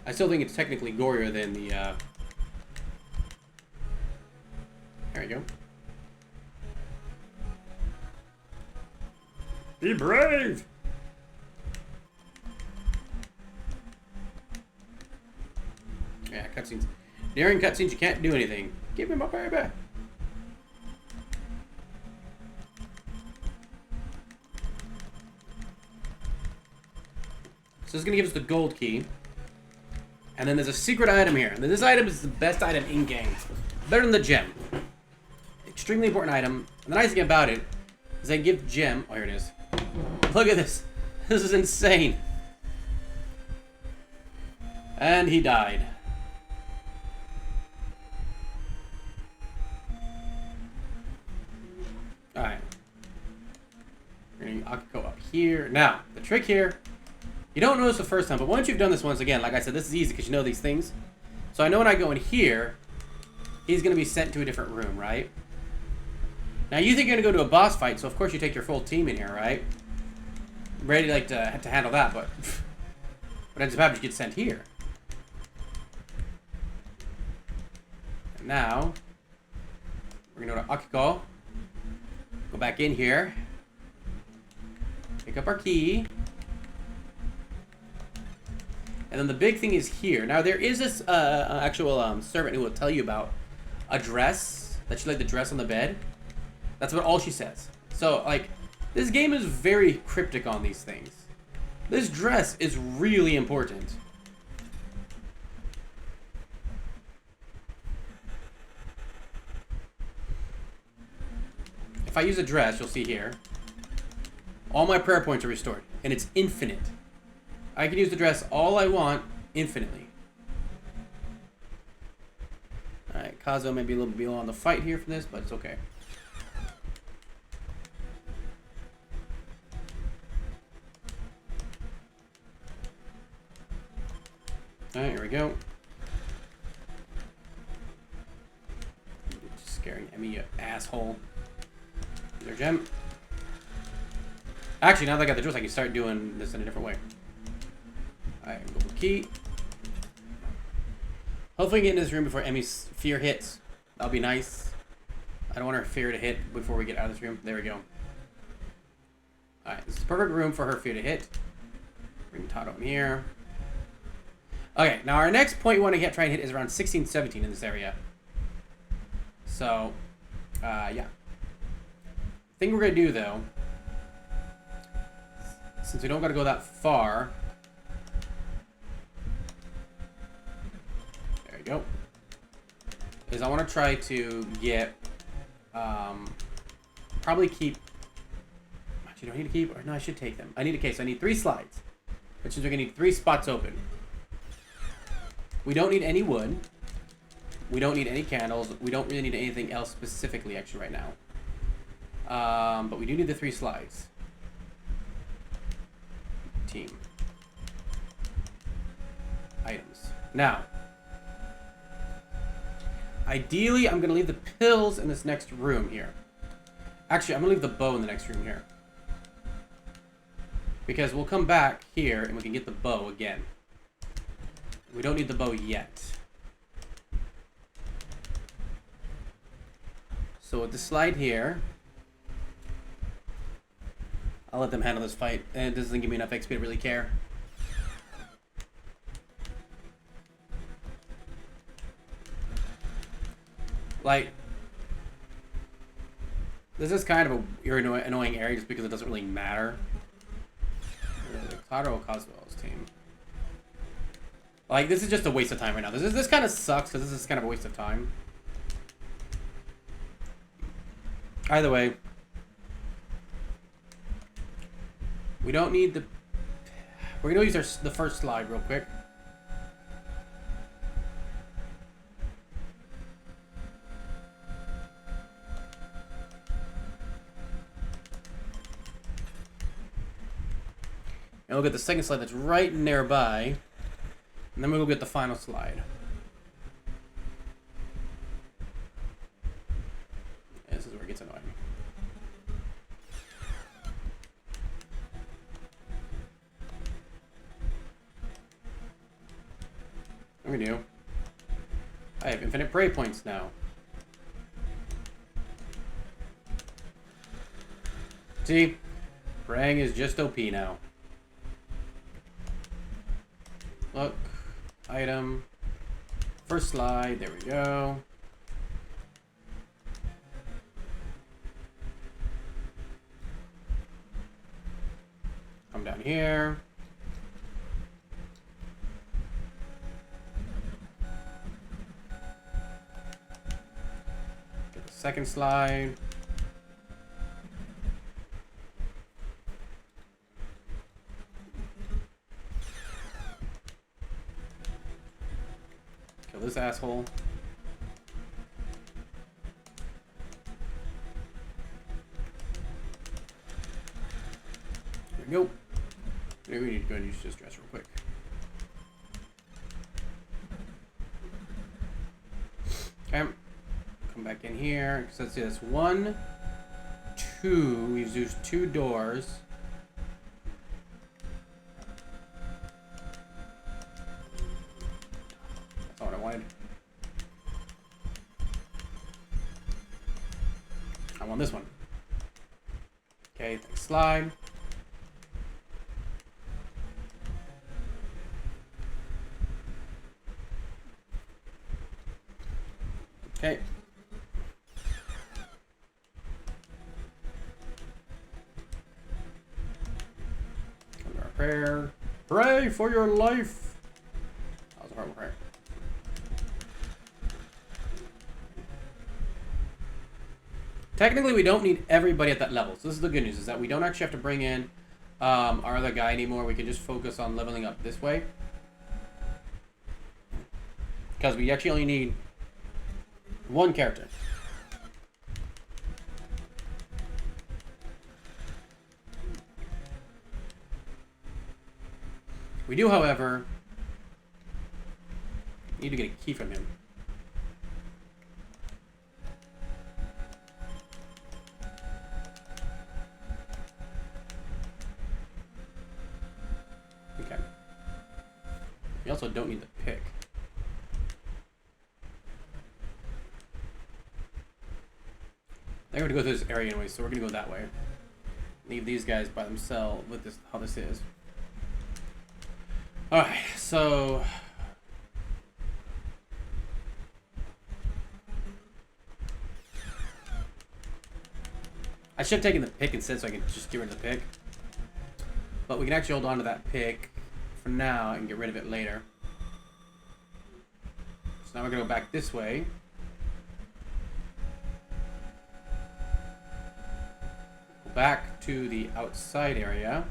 I still think it's technically gorier than the, There we go. Be brave! Yeah, cutscenes. During cutscenes, you can't do anything. Give me my baby! So this is going to give us the gold key. And then there's a secret item here. And this item is the best item in-game. Better than the gem. Extremely important item. And the nice thing about it is they give gem... Oh, here it is. Look at this. This is insane. And he died. Alright. We're going to go up here. Now, the trick here, you don't notice the first time, but once you've done this once again, like I said, this is easy because you know these things. So I know when I go in here, he's going to be sent to a different room, right? Now you think you're going to go to a boss fight, so of course you take your full team in here, right? Ready like to handle that, but what ends up happening is you get sent here. And now, we're going to go to Akiko. Go back in here. Pick up our key. And then the big thing is here. Now there is this actual servant who will tell you about a dress, that she like the dress on the bed. That's about all she says. So like, this game is very cryptic on these things. This dress is really important. If I use a dress, you'll see here, all my prayer points are restored, and it's infinite. I can use the dress all I want, infinitely. Alright, Kazuo may be a little bit below on the fight here for this, but it's okay. Alright, here we go. Just scaring Emmy, you asshole. Their gem. Actually, now that I got the dress, I can start doing this in a different way. Alright, go with key. Hopefully get in this room before Emmy's fear hits. That'll be nice. I don't want her fear to hit before we get out of this room. There we go. Alright, this is a perfect room for her fear to hit. Bring Tato in here. Okay, now our next point we want to try and hit is around 16, 17 in this area. So, yeah. Thing we're going to do, though, since we don't got to go that far, there we go, is I want to try to get, probably keep, actually, do I need to keep, or no, I should take them. I need a case. I need 3 slides, which means we're going to need 3 spots open. We don't need any wood. We don't need any candles. We don't really need anything else specifically, actually, right now. But we do need the 3 slides. Team. Items. Now, ideally, I'm going to leave the pills in this next room here. Actually, I'm going to leave the bow in the next room here. Because we'll come back here and we can get the bow again. We don't need the bow yet. So with the slide here, I'll let them handle this fight. And it doesn't give me enough XP to really care. Like, this is kind of a annoying area just because it doesn't really matter. Taro Kazuo's team. Like, this is just a waste of time right now. This kind of sucks because this is kind of a waste of time. Either way, we don't need the... We're going to use the first slide real quick. And we'll get the second slide that's right nearby. And then we'll get the final slide. This is where it gets annoying. What we do? I have infinite prey points now. See? Praying is just OP now. Look. Item. First slide. There we go. Come down here. Get the second slide. Kill this asshole. There we go. Maybe we need to go and use this dress real quick. Okay. Come back in here. So let's see, that's 1, 2. We've used 2 doors. That's not what I wanted. I want this one. Okay, next slide. Okay. Come to our prayer. Pray for your life. That was a horrible prayer. Technically, we don't need everybody at that level. So this is the good news, is that we don't actually have to bring in our other guy anymore. We can just focus on leveling up this way. Because we actually only need 1 character. We do, however, need to get a key from him. Okay. We also don't need the pick. They're going to go through this area anyway, so we're going to go that way. Leave these guys by themselves with this, how this is. Alright, so... I should have taken the pick instead so I can just get rid of the pick. But we can actually hold on to that pick for now and get rid of it later. So now we're going to go back this way. Go back to the outside area.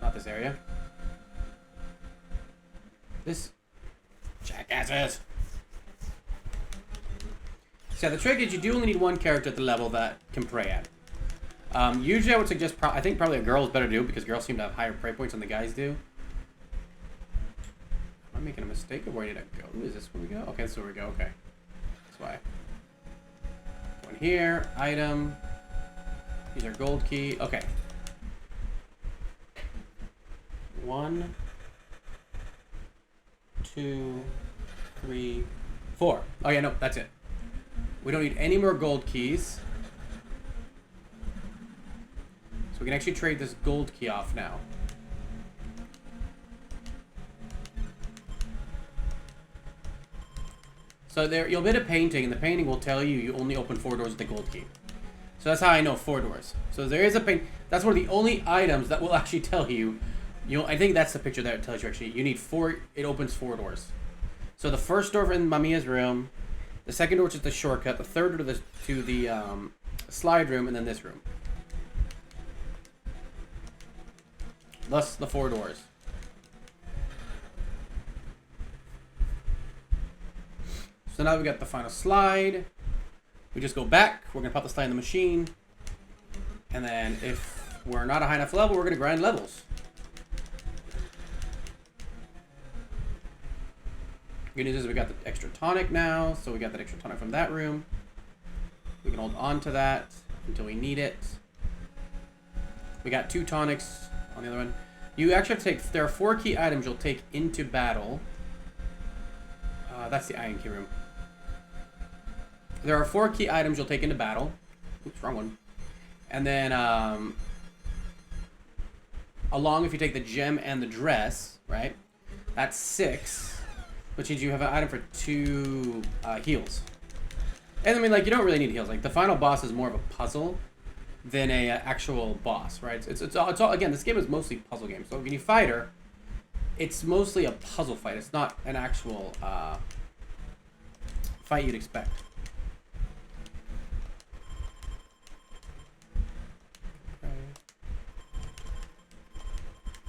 Not this area. This. Jackasses! So yeah, the trick is you do only need 1 character at the level that can pray at. Usually I would suggest, I think probably a girl is better to do because girls seem to have higher pray points than the guys do. Am I making a mistake of where I need to go? Is this where we go? Okay, this is where we go. Okay. That's why. One here. Item. These are gold key. Okay. 1, 2, 3, 4. Oh yeah, no, that's it. We don't need any more gold keys. So we can actually trade this gold key off now. So there, you'll bid a painting, and the painting will tell you you only open 4 doors with the gold key. So that's how I know 4 doors. So there is a paint. That's one of the only items that will actually tell you. I think that's the picture that tells you actually. You need 4. It opens 4 doors. So the first door in Mamiya's room, the second door is the shortcut, the third door to the slide room, and then this room. Thus the 4 doors. So now we got the final slide. We just go back. We're gonna pop the slide in the machine, and then if we're not a high enough level, we're gonna grind levels. Good news is we got the extra tonic now, so we got that extra tonic from that room. We can hold on to that until we need it. We got 2 tonics on the other one. You actually have to take, there are 4 key items you'll take into battle. That's the iron key room. There are 4 key items you'll take into battle. Oops, wrong one. And then, along if you take the gem and the dress, right? That's 6. Which means you have an item for 2 heals. And I mean, like, you don't really need heals. Like, the final boss is more of a puzzle than a actual boss, right? It's all, again, this game is mostly puzzle game. So when you fight her, it's mostly a puzzle fight. It's not an actual fight you'd expect.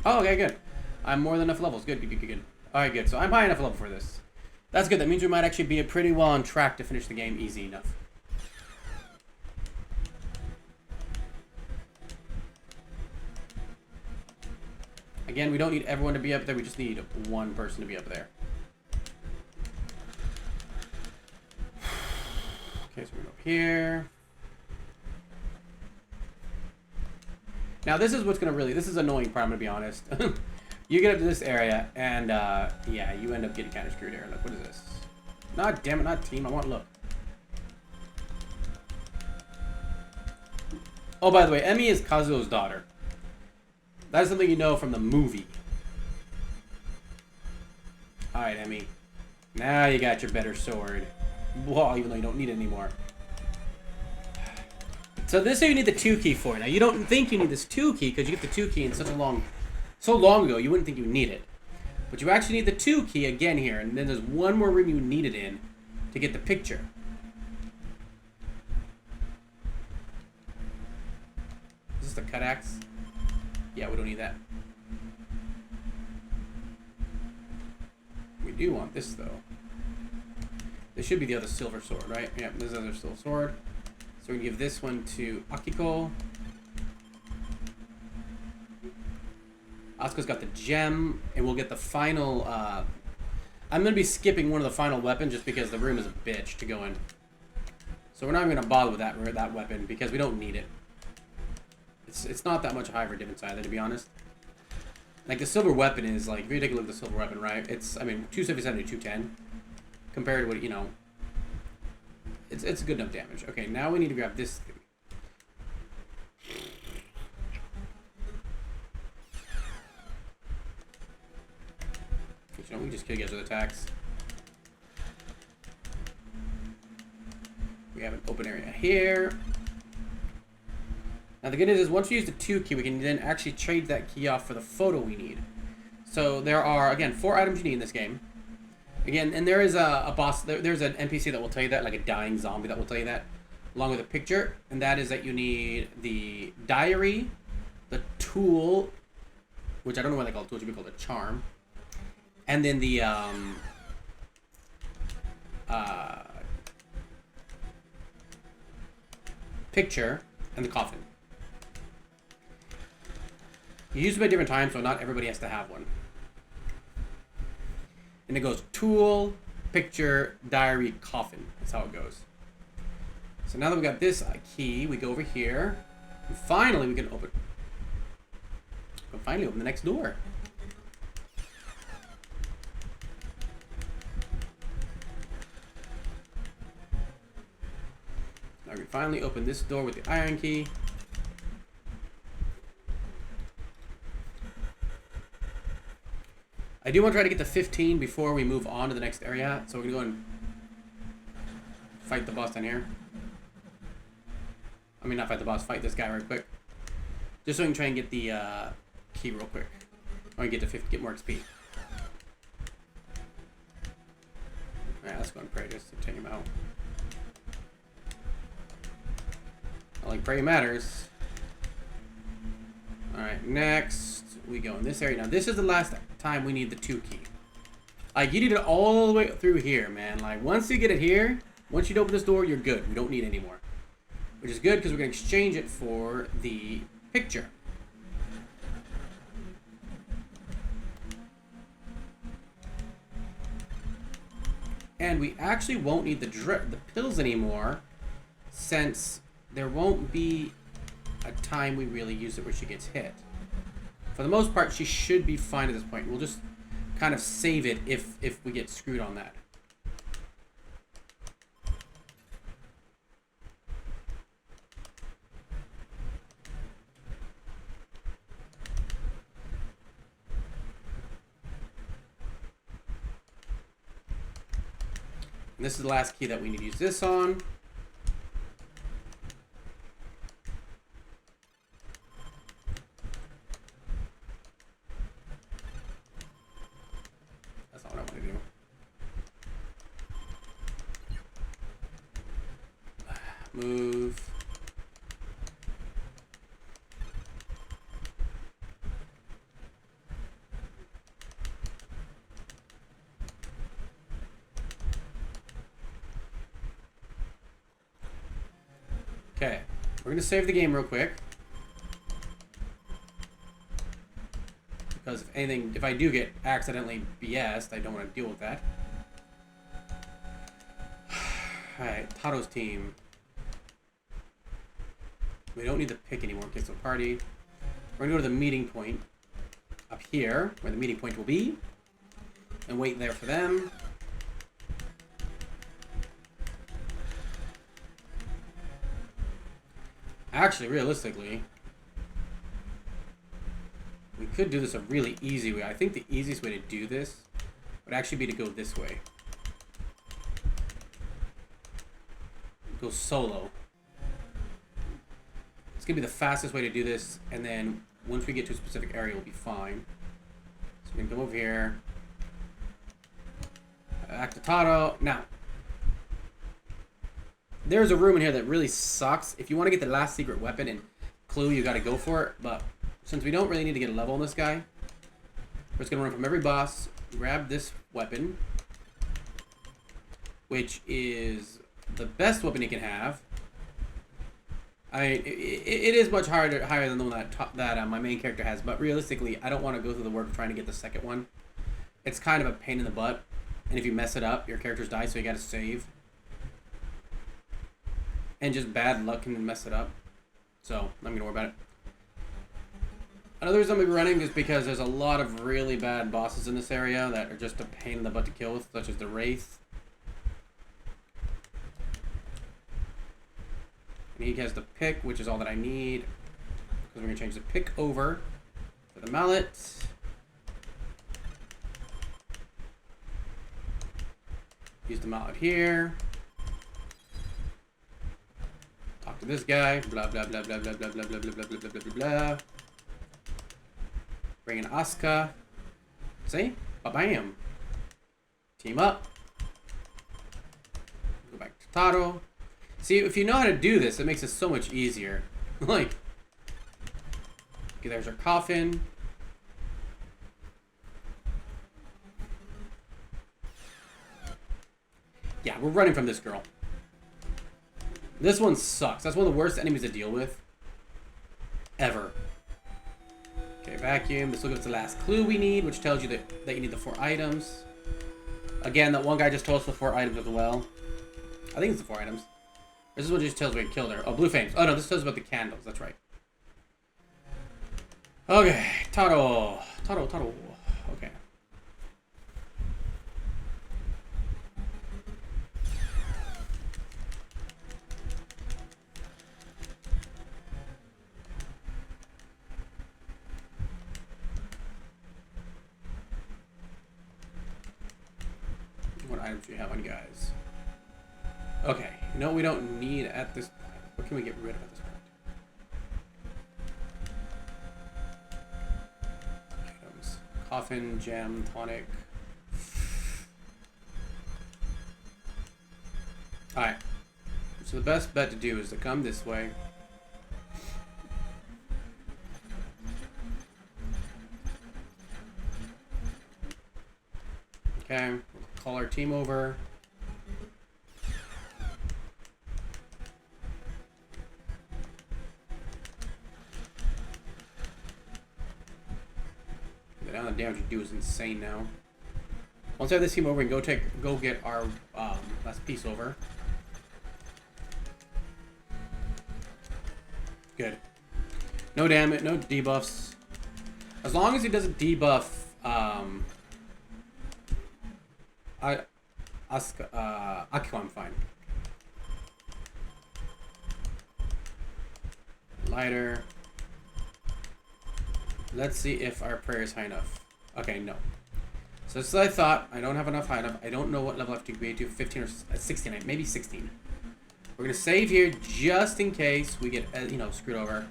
Oh, okay, good. I'm more than enough levels. Good, good, good, good, good. Alright, good. So I'm high enough level for this. That's good. That means we might actually be pretty well on track to finish the game easy enough. Again, we don't need everyone to be up there. We just need one person to be up there. Okay, so we're going to go here. Now, this is what's going to really... This is annoying part, I'm going to be honest. You get up to this area, and, yeah, you end up getting kind of screwed here. Look, what is this? Not, damn it, not team. I want look. Oh, by the way, Emi is Kazuo's daughter. That's something you know from the movie. Alright, Emi. Now you got your better sword. Well, even though you don't need it anymore. So this is what you need the 2 key for. Now, you don't think you need this 2 key because you get the 2 key in so long ago, you wouldn't think you need it. But you actually need the 2 key again here, and then there's one more room you need it in to get the picture. Is this the cut axe? Yeah, we don't need that. We do want this, though. This should be the other silver sword, right? Yeah, this is the other silver sword. So we can give this one to Akiko. Asuka's got the gem, and we'll get the final, I'm going to be skipping one of the final weapons just because the room is a bitch to go in. So we're not even going to bother with that weapon because we don't need it. It's not that much higher for difference either, to be honest. Like, the silver weapon is, like, if you take a look at the silver weapon, right? It's, I mean, 277 to 210. Compared to what, you know... It's good enough damage. Okay, now we need to grab this thing. You know, we just kill you guys with attacks. We have an open area here. Now the good news is once we use the 2 key, we can then actually trade that key off for the photo we need. So there are, again, 4 items you need in this game. Again, and there is a boss, there's an NPC that will tell you that, like a dying zombie that will tell you that, along with a picture. And that is that you need the diary, the tool, which I don't know why they call it tool, it should be called a charm. And then the, picture and the coffin. You use them at different times, so not everybody has to have one. And it goes tool, picture, diary, coffin. That's how it goes. So now that we got this key, we go over here. And finally, we can open the next door. Now we can finally open this door with the iron key. I do want to try to get to 15 before we move on to the next area. So we're going to go and fight the boss down here. I mean, not fight the boss, fight this guy real quick. Just so we can try and get the key real quick. Or get to 50, get more XP. Alright, let's go and pray just to take him out. Not like pray matters. Alright, next we go in this area. Now, this is the last time we need the 2 key. Like, you need it all the way through here, man. Like, once you get it here, once you open this door, you're good. We don't need it anymore. Which is good, because we're going to exchange it for the picture. And we actually won't need the pills anymore, since there won't be a time we really use it where she gets hit. For the most part, she should be fine at this point. We'll just kind of save it if we get screwed on that. And this is the last key that we need to use this on. That's not what I want to do. Move. Okay. We're gonna save the game real quick. Because if I do get accidentally BS'd, I don't want to deal with that. Alright, Tato's team. We don't need the pick anymore. Okay, so party. We're gonna go to the meeting point up here, where the meeting point will be, and wait there for them. Actually, realistically, we could do this a really easy way. I think the easiest way to do this would actually be to go this way. Go solo. It's gonna be the fastest way to do this, and then once we get to a specific area, we'll be fine. So we're gonna come over here. Back to Tato. Now, there's a room in here that really sucks. If you want to get the last secret weapon and clue, you gotta go for it. But since we don't really need to get a level on this guy, we're just gonna run from every boss, grab this weapon, which is the best weapon he can have. I mean, it is much higher than the one that my main character has, but realistically, I don't want to go through the work of trying to get the second one. It's kind of a pain in the butt, and if you mess it up, your characters die, so you gotta save. And just bad luck can mess it up. So, I'm not gonna worry about it. Another reason I'm gonna be running is because there's a lot of really bad bosses in this area that are just a pain in the butt to kill with, such as the Wraith. And he has the pick, which is all that I need. Because we're going to change the pick over to the mallet. Use the mallet here. Talk to this guy. Blah, blah, blah, blah, blah, blah, blah, blah, blah, blah, blah, blah, blah, blah. Bring in Asuka. See? Ba-bam. Team up. Go back to Taro. See, if you know how to do this, it makes it so much easier. Like, okay, there's our coffin. Yeah, we're running from this girl. This one sucks. That's one of the worst enemies to deal with. Ever. Okay, vacuum. This will give us the last clue we need, which tells you that you need the 4 items. Again, that one guy just told us the 4 items as well. I think it's the 4 items. This is what just tells me we killed her. Oh, blue flames. Oh, no, this tells about the candles. That's right. Okay, Taro. Okay. What items do you have on you guys? Okay, you know what we don't need at this point? What can we get rid of at this point? Items. Coffin, gem, tonic. Alright. So the best bet to do is to come this way. Okay, we'll call our team over. The amount of damage we do is insane now. Once I have this team over, we can go get our last piece over. Good. No damage, no debuffs. As long as he doesn't debuff Akiko, I'm fine. Lighter. Let's see if our prayer is high enough. Okay, no. So this is what I thought. I don't have enough high enough. I don't know what level I have to be to. 15 or 16, maybe 16. We're gonna save here just in case we get, screwed over.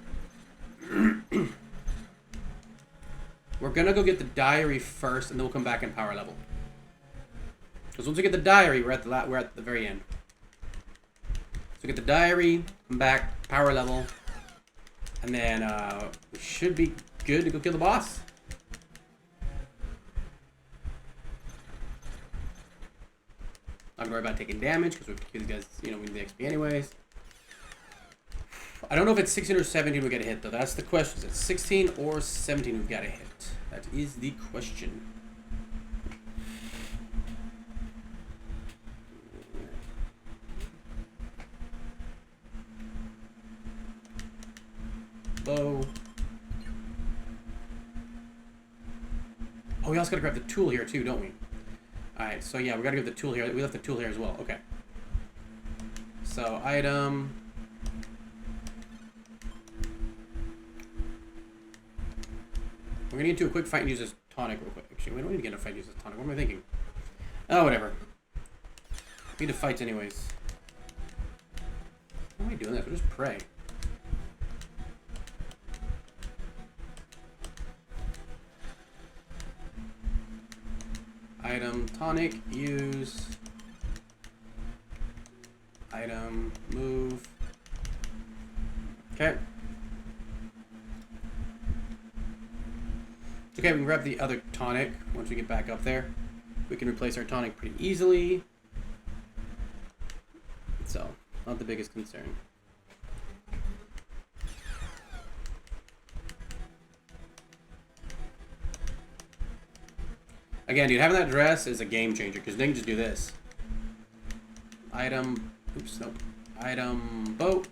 We're gonna go get the diary first, and then we'll come back and power level. Because once we get the diary, we're at the very end. So get the diary, come back, power level, and then we should be good to go kill the boss. Not gonna worry about taking damage because we have to kill these guys. We need the XP anyways. I don't know if it's 16 or 17 we got to hit, though. That's the question. Is it 16 or 17 we've got to hit? That is the question. Low. Oh, we also got to grab the tool here, too, don't we? Alright, so yeah, we got to get the tool here. We left the tool here as well. Okay. So, item... We're going to get into a quick fight and use this tonic real quick. Actually, we don't need to get in a fight and use this tonic. What am I thinking? Oh, whatever. We need to fight anyways. Why am I doing that? We'll just pray. Item, tonic, use. Item, move. Okay. Okay, we can grab the other tonic once we get back up there. We can replace our tonic pretty easily. So, not the biggest concern. Again, dude, having that dress is a game changer because then you can just do this. Item, oops, nope. Item, boat.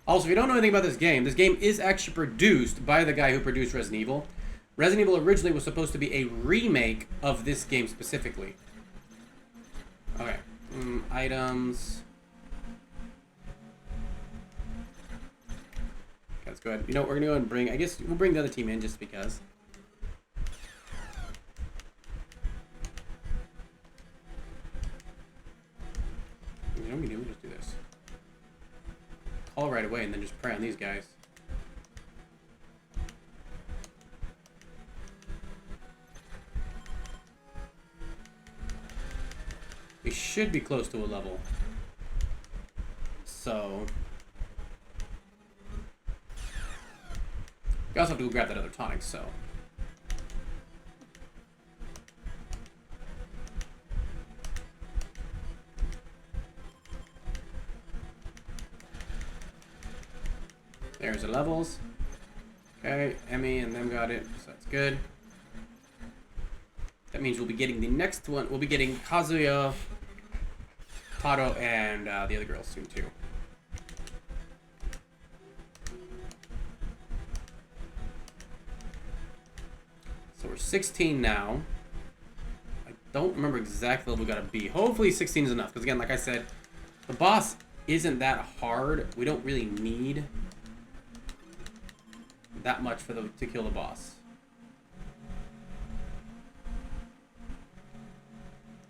Also, if you don't know anything about this game is actually produced by the guy who produced Resident Evil. Resident Evil originally was supposed to be a remake of this game specifically. Okay. Items. Okay, let's go ahead. You know what, we're going to go ahead and bring... I guess we'll bring the other team in just because. You know what we do? We just do this. Call right away and then just pray on these guys. We should be close to a level. So... we also have to go grab that other tonic, so... there's the levels. Okay, Emmy and them got it, so that's good. That means we'll be getting the next one. We'll be getting Kazuya, Taro, and the other girls soon too. So we're 16 now. I don't remember exactly what we gotta be. Hopefully 16 is enough, because again, like I said, the boss isn't that hard. We don't really need that much for to kill the boss.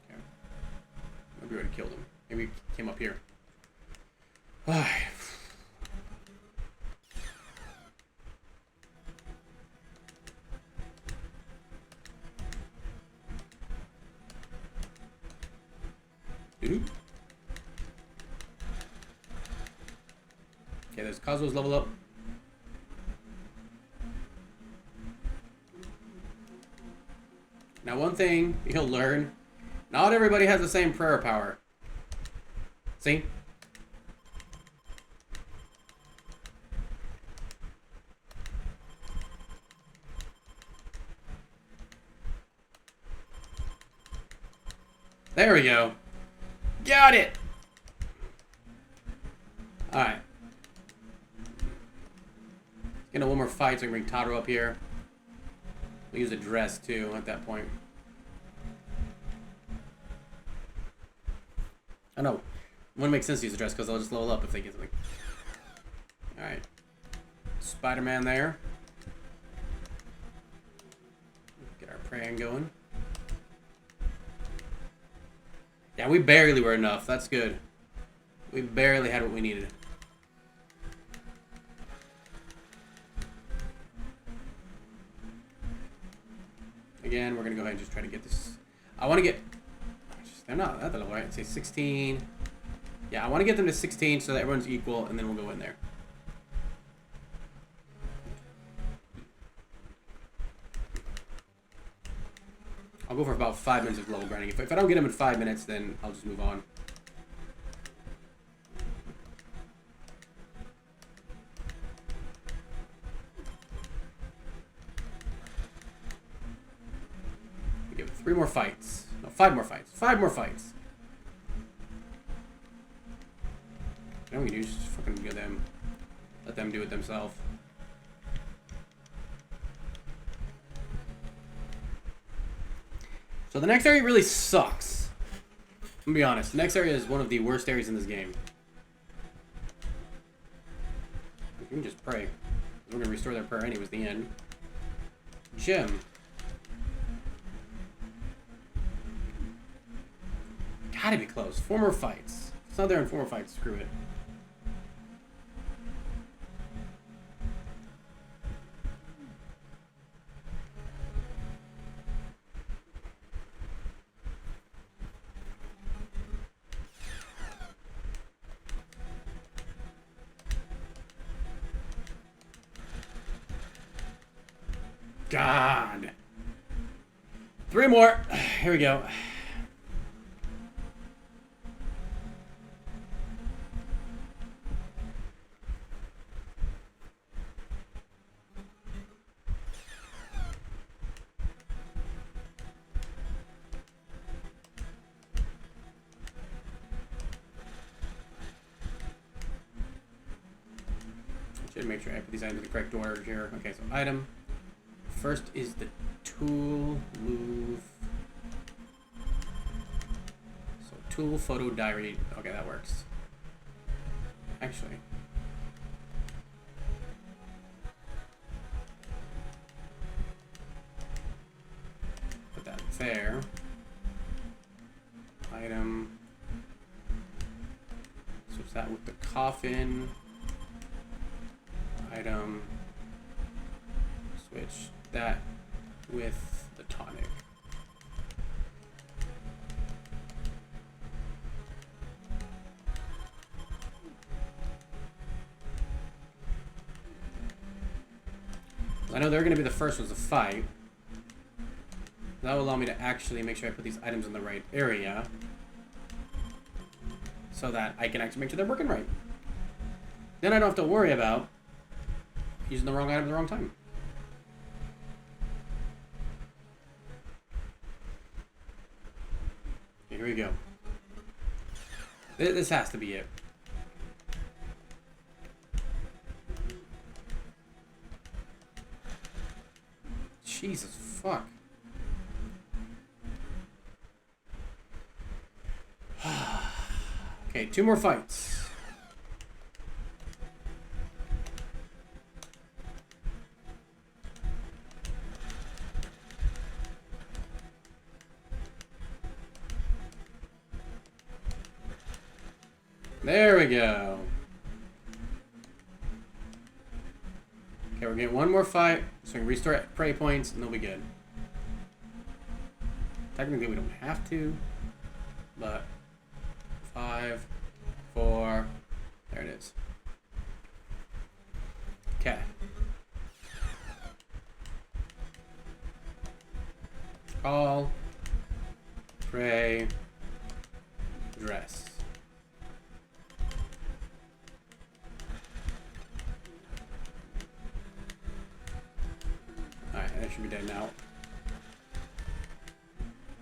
Okay. Maybe we already killed him. Maybe we came up here. Dude. Okay, there's Kazuo's level up. Now, one thing you'll learn, not everybody has the same prayer power. See? There we go. Got it! Alright. Get one more fight so we can bring Taro up here. We'll use a dress too at that point. I know. It wouldn't make sense to use a dress because they'll just level up if they get something. Alright. Spider-Man there. Get our praying going. Yeah, we barely were enough. That's good. We barely had what we needed. Again, we're going to go ahead and just try to get this. I want to get... they're not at the level, right? I'd say 16. Yeah, I want to get them to 16 so that everyone's equal, and then we'll go in there. go for about 5 minutes of level grinding. If I don't get him in 5 minutes, then I'll just move on. We give it 3 more fights. No, 5 more fights. 5 more fights. You know what we do? Just fucking go them. Let them do it themselves. So the next area really sucks. I'm gonna be honest. The next area is one of the worst areas in this game. We can just pray. We're gonna restore that prayer anyways at the end. Gem. Gotta be close. 4 more fights. If it's not there in 4 more fights, screw it. God. 3 more. Here we go. Should make sure I put these items in the correct order here. Okay, so item. First is the tool, move. So tool, photo, diary. Okay, that works. Actually. Put that there. Item. Switch that with the coffin. Item. Switch that with the tonic. I know they're going to be the first ones to fight. That will allow me to actually make sure I put these items in the right area so that I can actually make sure they're working right. Then I don't have to worry about using the wrong item at the wrong time. Here we go. This has to be it. Jesus fuck. Okay, 2 more fights. There we go. Okay, we're getting 1 more fight, so we can restore prey points, and they'll be good. Technically, we don't have to, but 5, 4, there it is. Okay. Call, pray, dress. Alright, that should be dead now.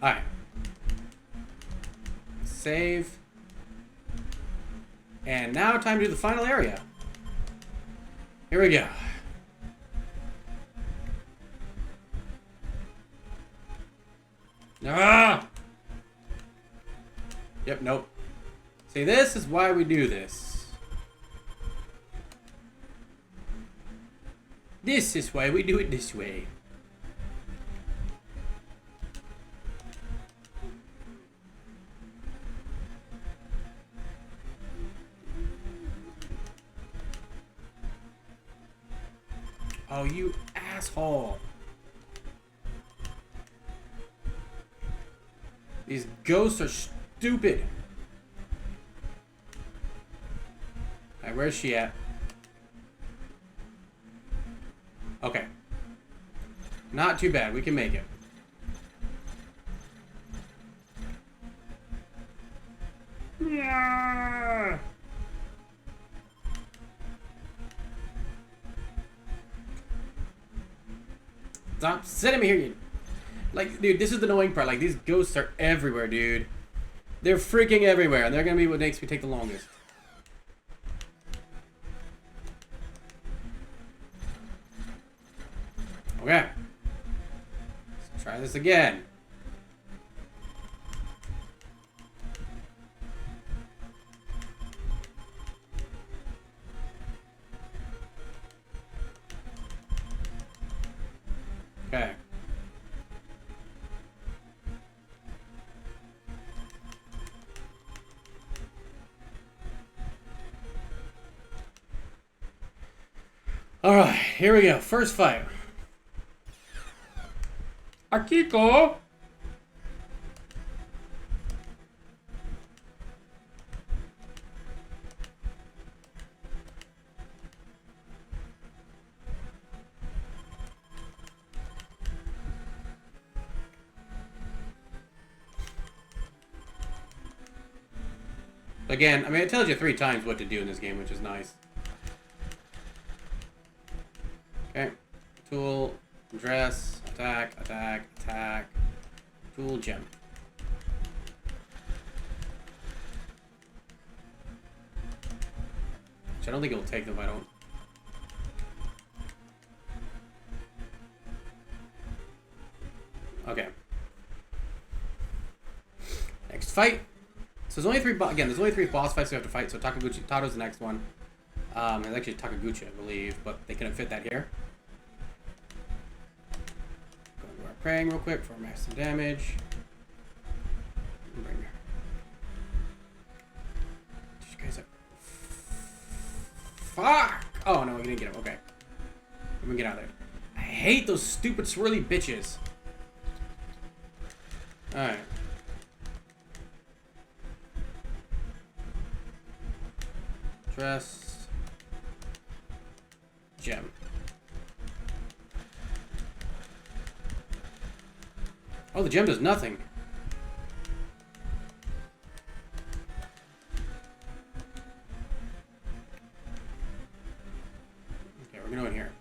Alright. Save. And now time to do the final area. Here we go. Ah! Yep, nope. See, this is why we do this. This is why we do it this way. Oh, you asshole. These ghosts are stupid. Alright, where's she at? Okay. Not too bad. We can make it. Yeah. Stop sitting me here, you. Like, dude, this is the annoying part. Like, these ghosts are everywhere, dude. They're freaking everywhere, and they're gonna be what makes me take the longest. Okay. Let's try this again. Okay. Alright, here we go. First fight. Akiko! Again, I mean, it tells you 3 times what to do in this game, which is nice. Okay. Tool, dress, attack, attack, attack. Tool, gem. Which I don't think it will take them if I don't. Okay. Next fight. So there's only 3 there's only 3 boss fights we have to fight. So Tato's the next one. It's actually Takaguchi, I believe, but they couldn't fit that here. Go into our praying real quick for max some damage. Bring her. You guys up. Fuck! Oh no, we didn't get him. Okay. We can get out of there. I hate those stupid swirly bitches. Alright. Dress. Gem. Oh, the gem does nothing. Okay, we're gonna go in here.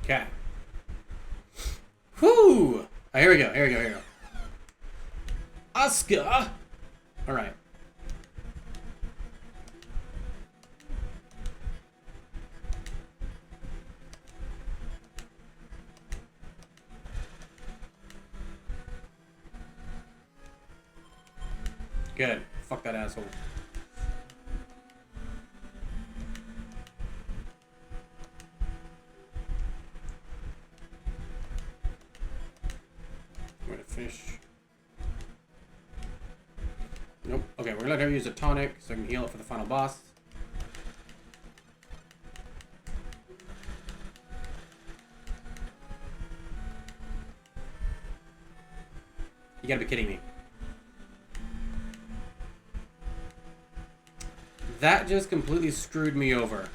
Okay. Whoo! Oh, here we go. Here we go. Here we go. Asuka. All right. Good. Fuck that asshole. I'm gonna finish. Nope. Okay, we're gonna let her use a tonic so I can heal it for the final boss. You gotta be kidding me. That just completely screwed me over.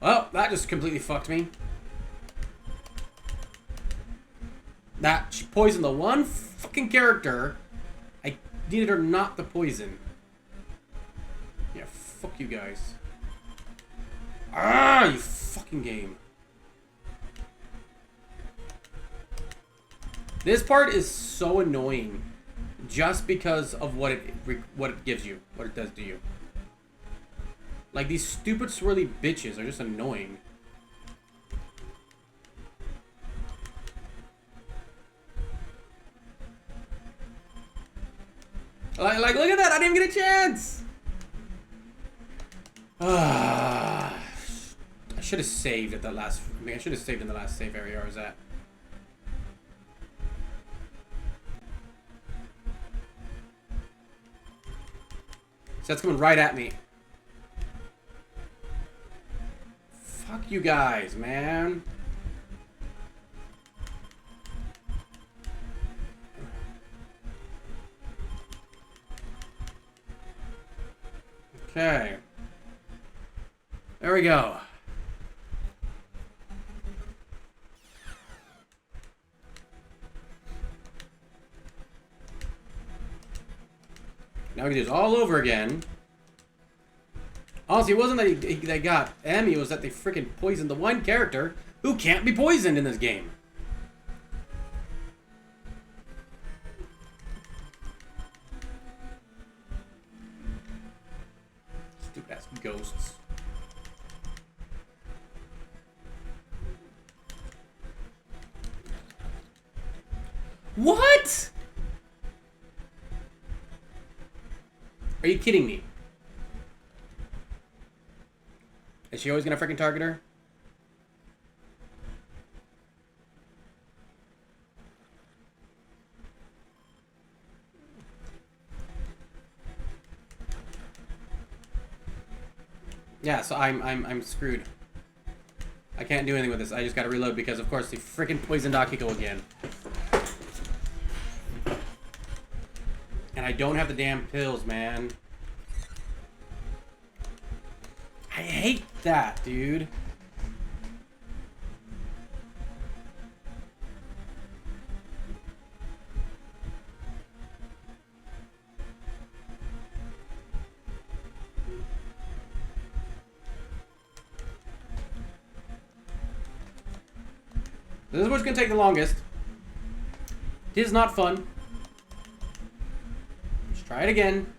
Well, that just completely fucked me. That she poisoned the one fucking character I needed her not to poison. Yeah, fuck you guys. Ah, you fucking game. This part is so annoying just because of what it gives you, what it does to you. Like, these stupid swirly bitches are just annoying. Like, look at that! I didn't even get a chance! Ah, I should have saved at that last... I mean, I should have saved in the last save area I was at. So that's coming right at me. Fuck you guys, man. Okay. There we go. Now we can do this all over again. Honestly, it wasn't that they got Emmy, it was that they freaking poisoned the one character who can't be poisoned in this game. Stupid ass ghosts. What? Are you kidding me? Is she always gonna freaking target her? Yeah, so I'm screwed. I can't do anything with this. I just gotta reload because of course they freaking poisoned Akiko again. And I don't have the damn pills, man. I hate that, dude. This is what's gonna take the longest. It is not fun. Let's try it again.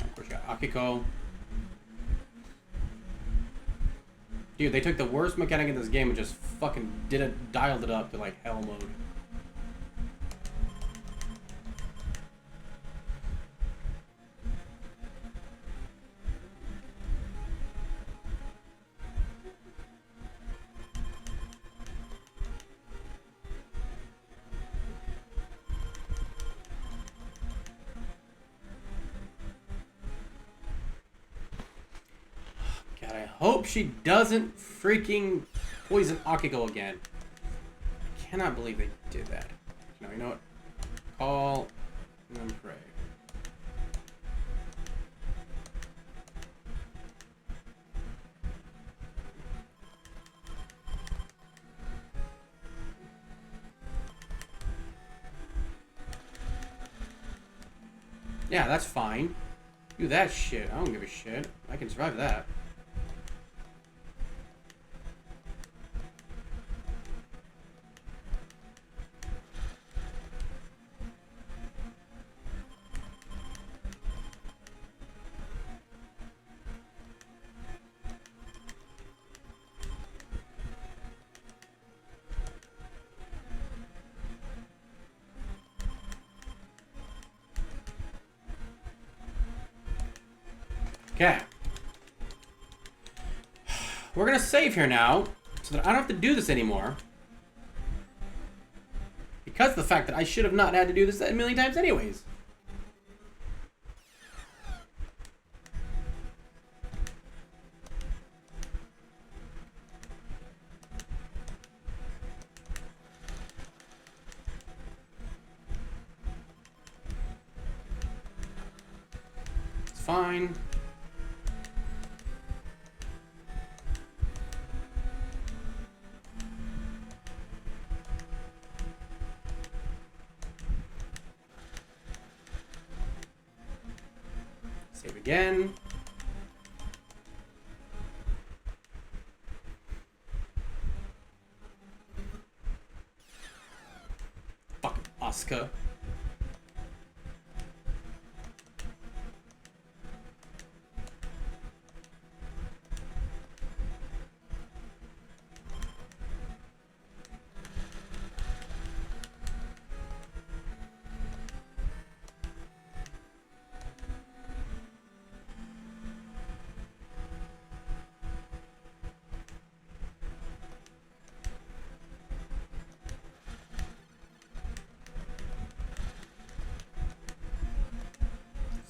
Of course, you got Akiko. Dude, they took the worst mechanic in this game and just fucking dialed it up to like hell mode. God, I hope she doesn't freaking poison Akiko again. I cannot believe they did that. No, you know what? Call and pray. Yeah, that's fine. Do that shit. I don't give a shit. I can survive that. Okay. We're gonna save here now, so that I don't have to do this anymore. Because of the fact that I should have not had to do this a million times anyways. It's fine. Save again. Fucking Asuka.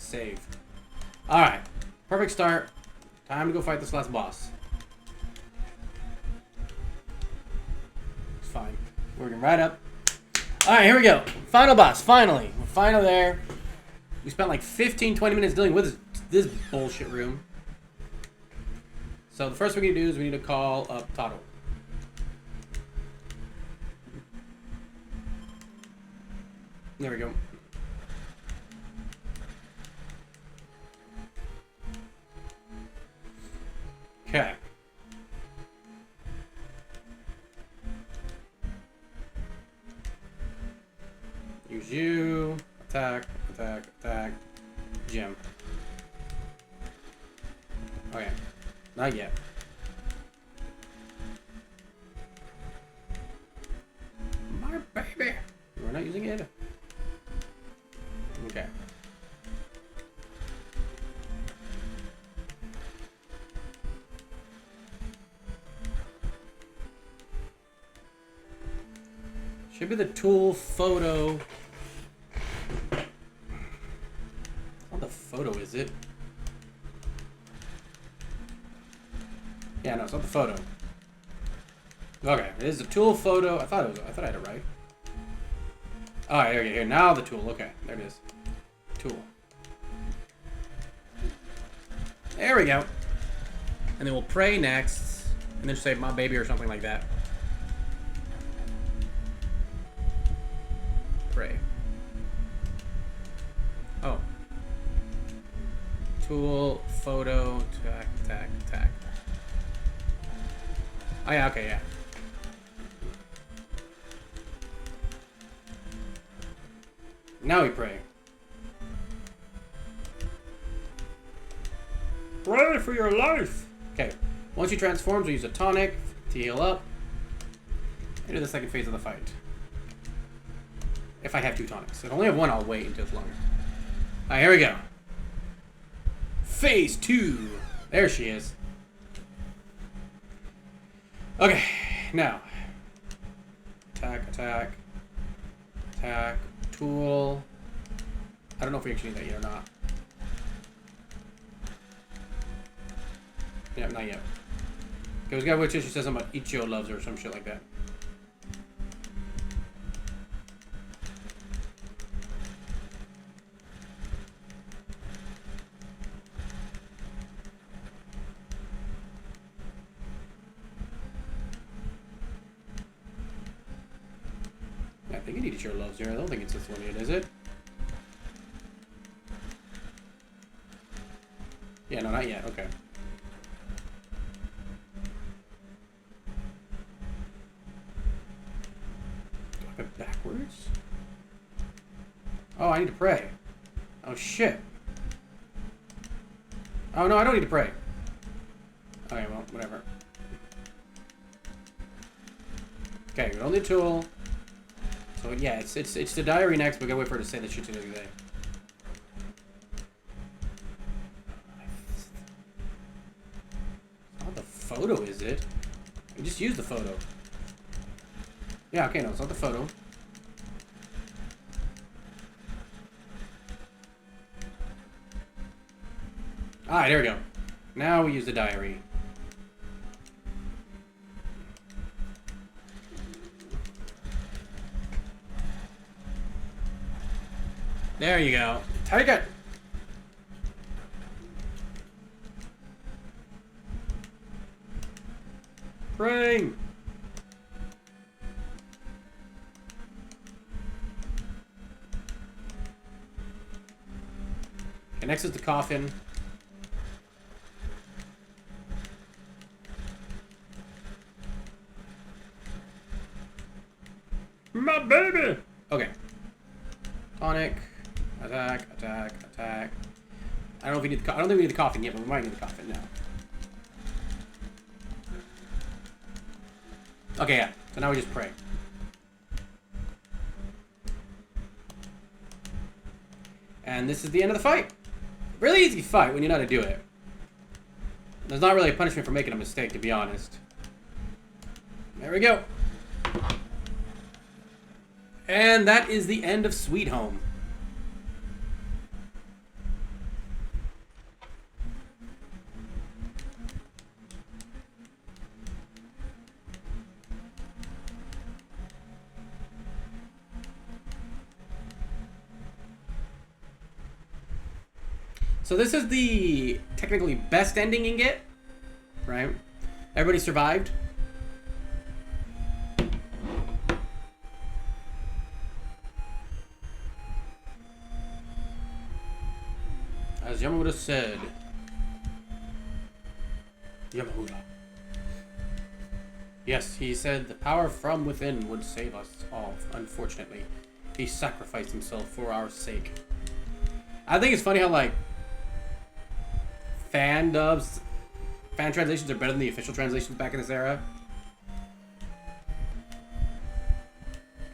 save. Alright. Perfect start. Time to go fight this last boss. It's fine. Working right up. Alright, here we go. Final boss. Finally. We're finally there. We spent like 15-20 minutes dealing with this bullshit room. So the first thing we need to do is we need to call up Toto. There we go. Okay. Use you. Attack, attack, attack. Gem. Okay. Not yet. My baby. We're not using it. Okay. Should be the tool photo. What the photo is it? Yeah, no, it's not the photo. Okay, it is the tool photo. I thought I had it right. Alright, here we go. Here, now the tool. Okay, there it is. Tool. There we go. And then we'll pray next. And then say my baby or something like that. Pray. Oh. Tool, photo, tack, tack, tack. Oh yeah, okay, yeah. Now we pray. Pray for your life! Okay, once you transform, we use a tonic to heal up. Into the second phase of the fight. If I have 2 tonics. If I only have 1, I'll wait until it's longer. Alright, here we go. Phase 2. There she is. Okay, now. Attack, attack. Attack. Tool. I don't know if we actually need that yet or not. Yeah, not yet. Okay, we got witches. She says something about Ichio loves her or some shit like that. I think Ichio loves her. I don't think it's this one yet, is it? Yeah, no, not yet. Okay. Do I go backwards? Oh, I need to pray. Oh, shit. Oh, no, I don't need to pray. Okay, well, whatever. Okay, we don't need a tool. So, yeah, it's the diary next, but we gotta wait for her to say that shit to the other day. Not the photo, is it? We just used the photo. Yeah, okay, no, it's not the photo. Alright, there we go. Now we use the diary. There you go. Take it! Ring! Okay, next is the coffin. My baby! Okay. Tonic. Attack, attack, attack. I don't know if we need the I don't think we need the coffin yet, but we might need the coffin now. Okay, yeah. So now we just pray. And this is the end of the fight. Really easy fight when you know how to do it. There's not really a punishment for making a mistake, to be honest. There we go. And that is the end of Sweet Home. So this is the technically best ending you can get, right? Everybody survived. As Yama would have said. Yamahura. Yes, he said the power from within would save us all. Unfortunately, he sacrificed himself for our sake. I think it's funny how, like, fan translations are better than the official translations back in this era.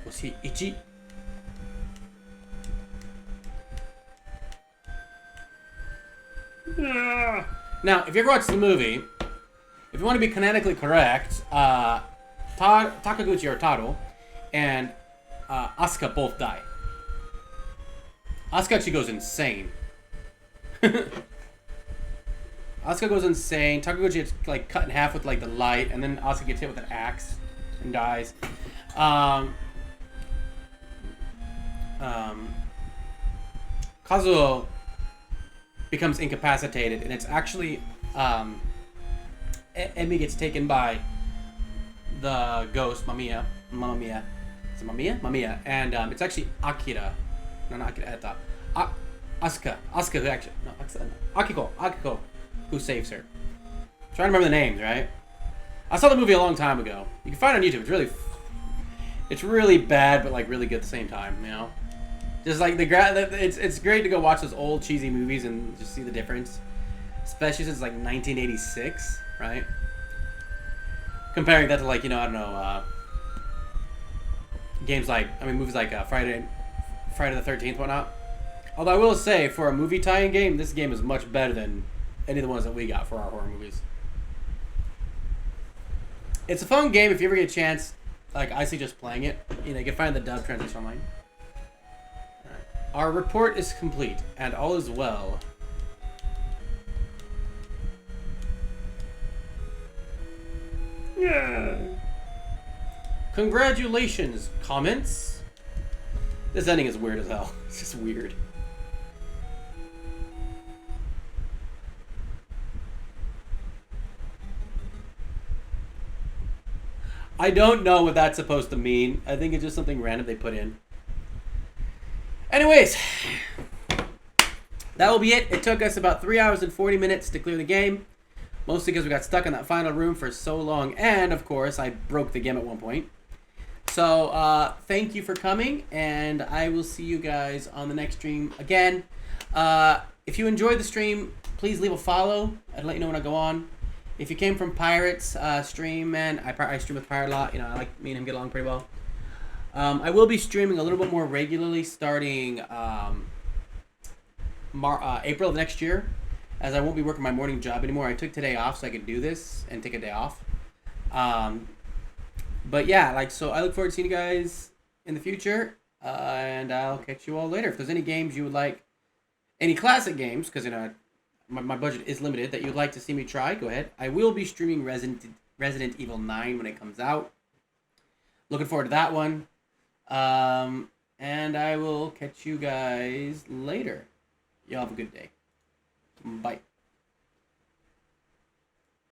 Was he Ichi? Now, if you ever watch the movie, if you want to be canonically correct, Takaguchi or Taro and Asuka both die. Asuka actually goes insane. Asuka goes insane. Takaguchi gets like cut in half with like the light, and then Asuka gets hit with an axe and dies. Kazuo becomes incapacitated, and it's actually Emi gets taken by the ghost Mamiya. Is it Mamiya? And it's actually Akira. No, not Akira. Asuka who actually Akiko who saves her. I'm trying to remember the names, right? I saw the movie a long time ago. You can find it on YouTube. It's really bad, but like really good at the same time. You know, just like it's great to go watch those old cheesy movies and just see the difference, especially since like 1986, right? Comparing that to like, you know, I don't know, games like, I mean, movies like Friday the 13th, whatnot. Although I will say, for a movie tie-in game, this game is much better than any of the ones that we got for our horror movies. It's a fun game if you ever get a chance. Like, I suggest playing it. You know, you can find the dub translation online. Alright. Our report is complete, and all is well. Yeah. Congratulations, comments. This ending is weird as hell. It's just weird. I don't know what that's supposed to mean. I think it's just something random they put in. Anyways, that will be it. It took us about 3 hours and 40 minutes to clear the game. Mostly because we got stuck in that final room for so long. And, of course, I broke the game at one point. So, thank you for coming. And I will see you guys on the next stream again. If you enjoyed the stream, please leave a follow. I'd let you know when I go on. If you came from Pirate's stream, man, I stream with Pirate a lot. You know, I like me and him get along pretty well. I will be streaming a little bit more regularly starting April of next year, as I won't be working my morning job anymore. I took today off so I could do this and take a day off. But yeah, like, so I look forward to seeing you guys in the future, and I'll catch you all later. If there's any games you would like, any classic games, because, you know, my budget is limited, that you'd like to see me try, go ahead. I will be streaming Resident Evil 9 when it comes out. Looking forward to that one. And I will catch you guys later. Y'all have a good day. Bye.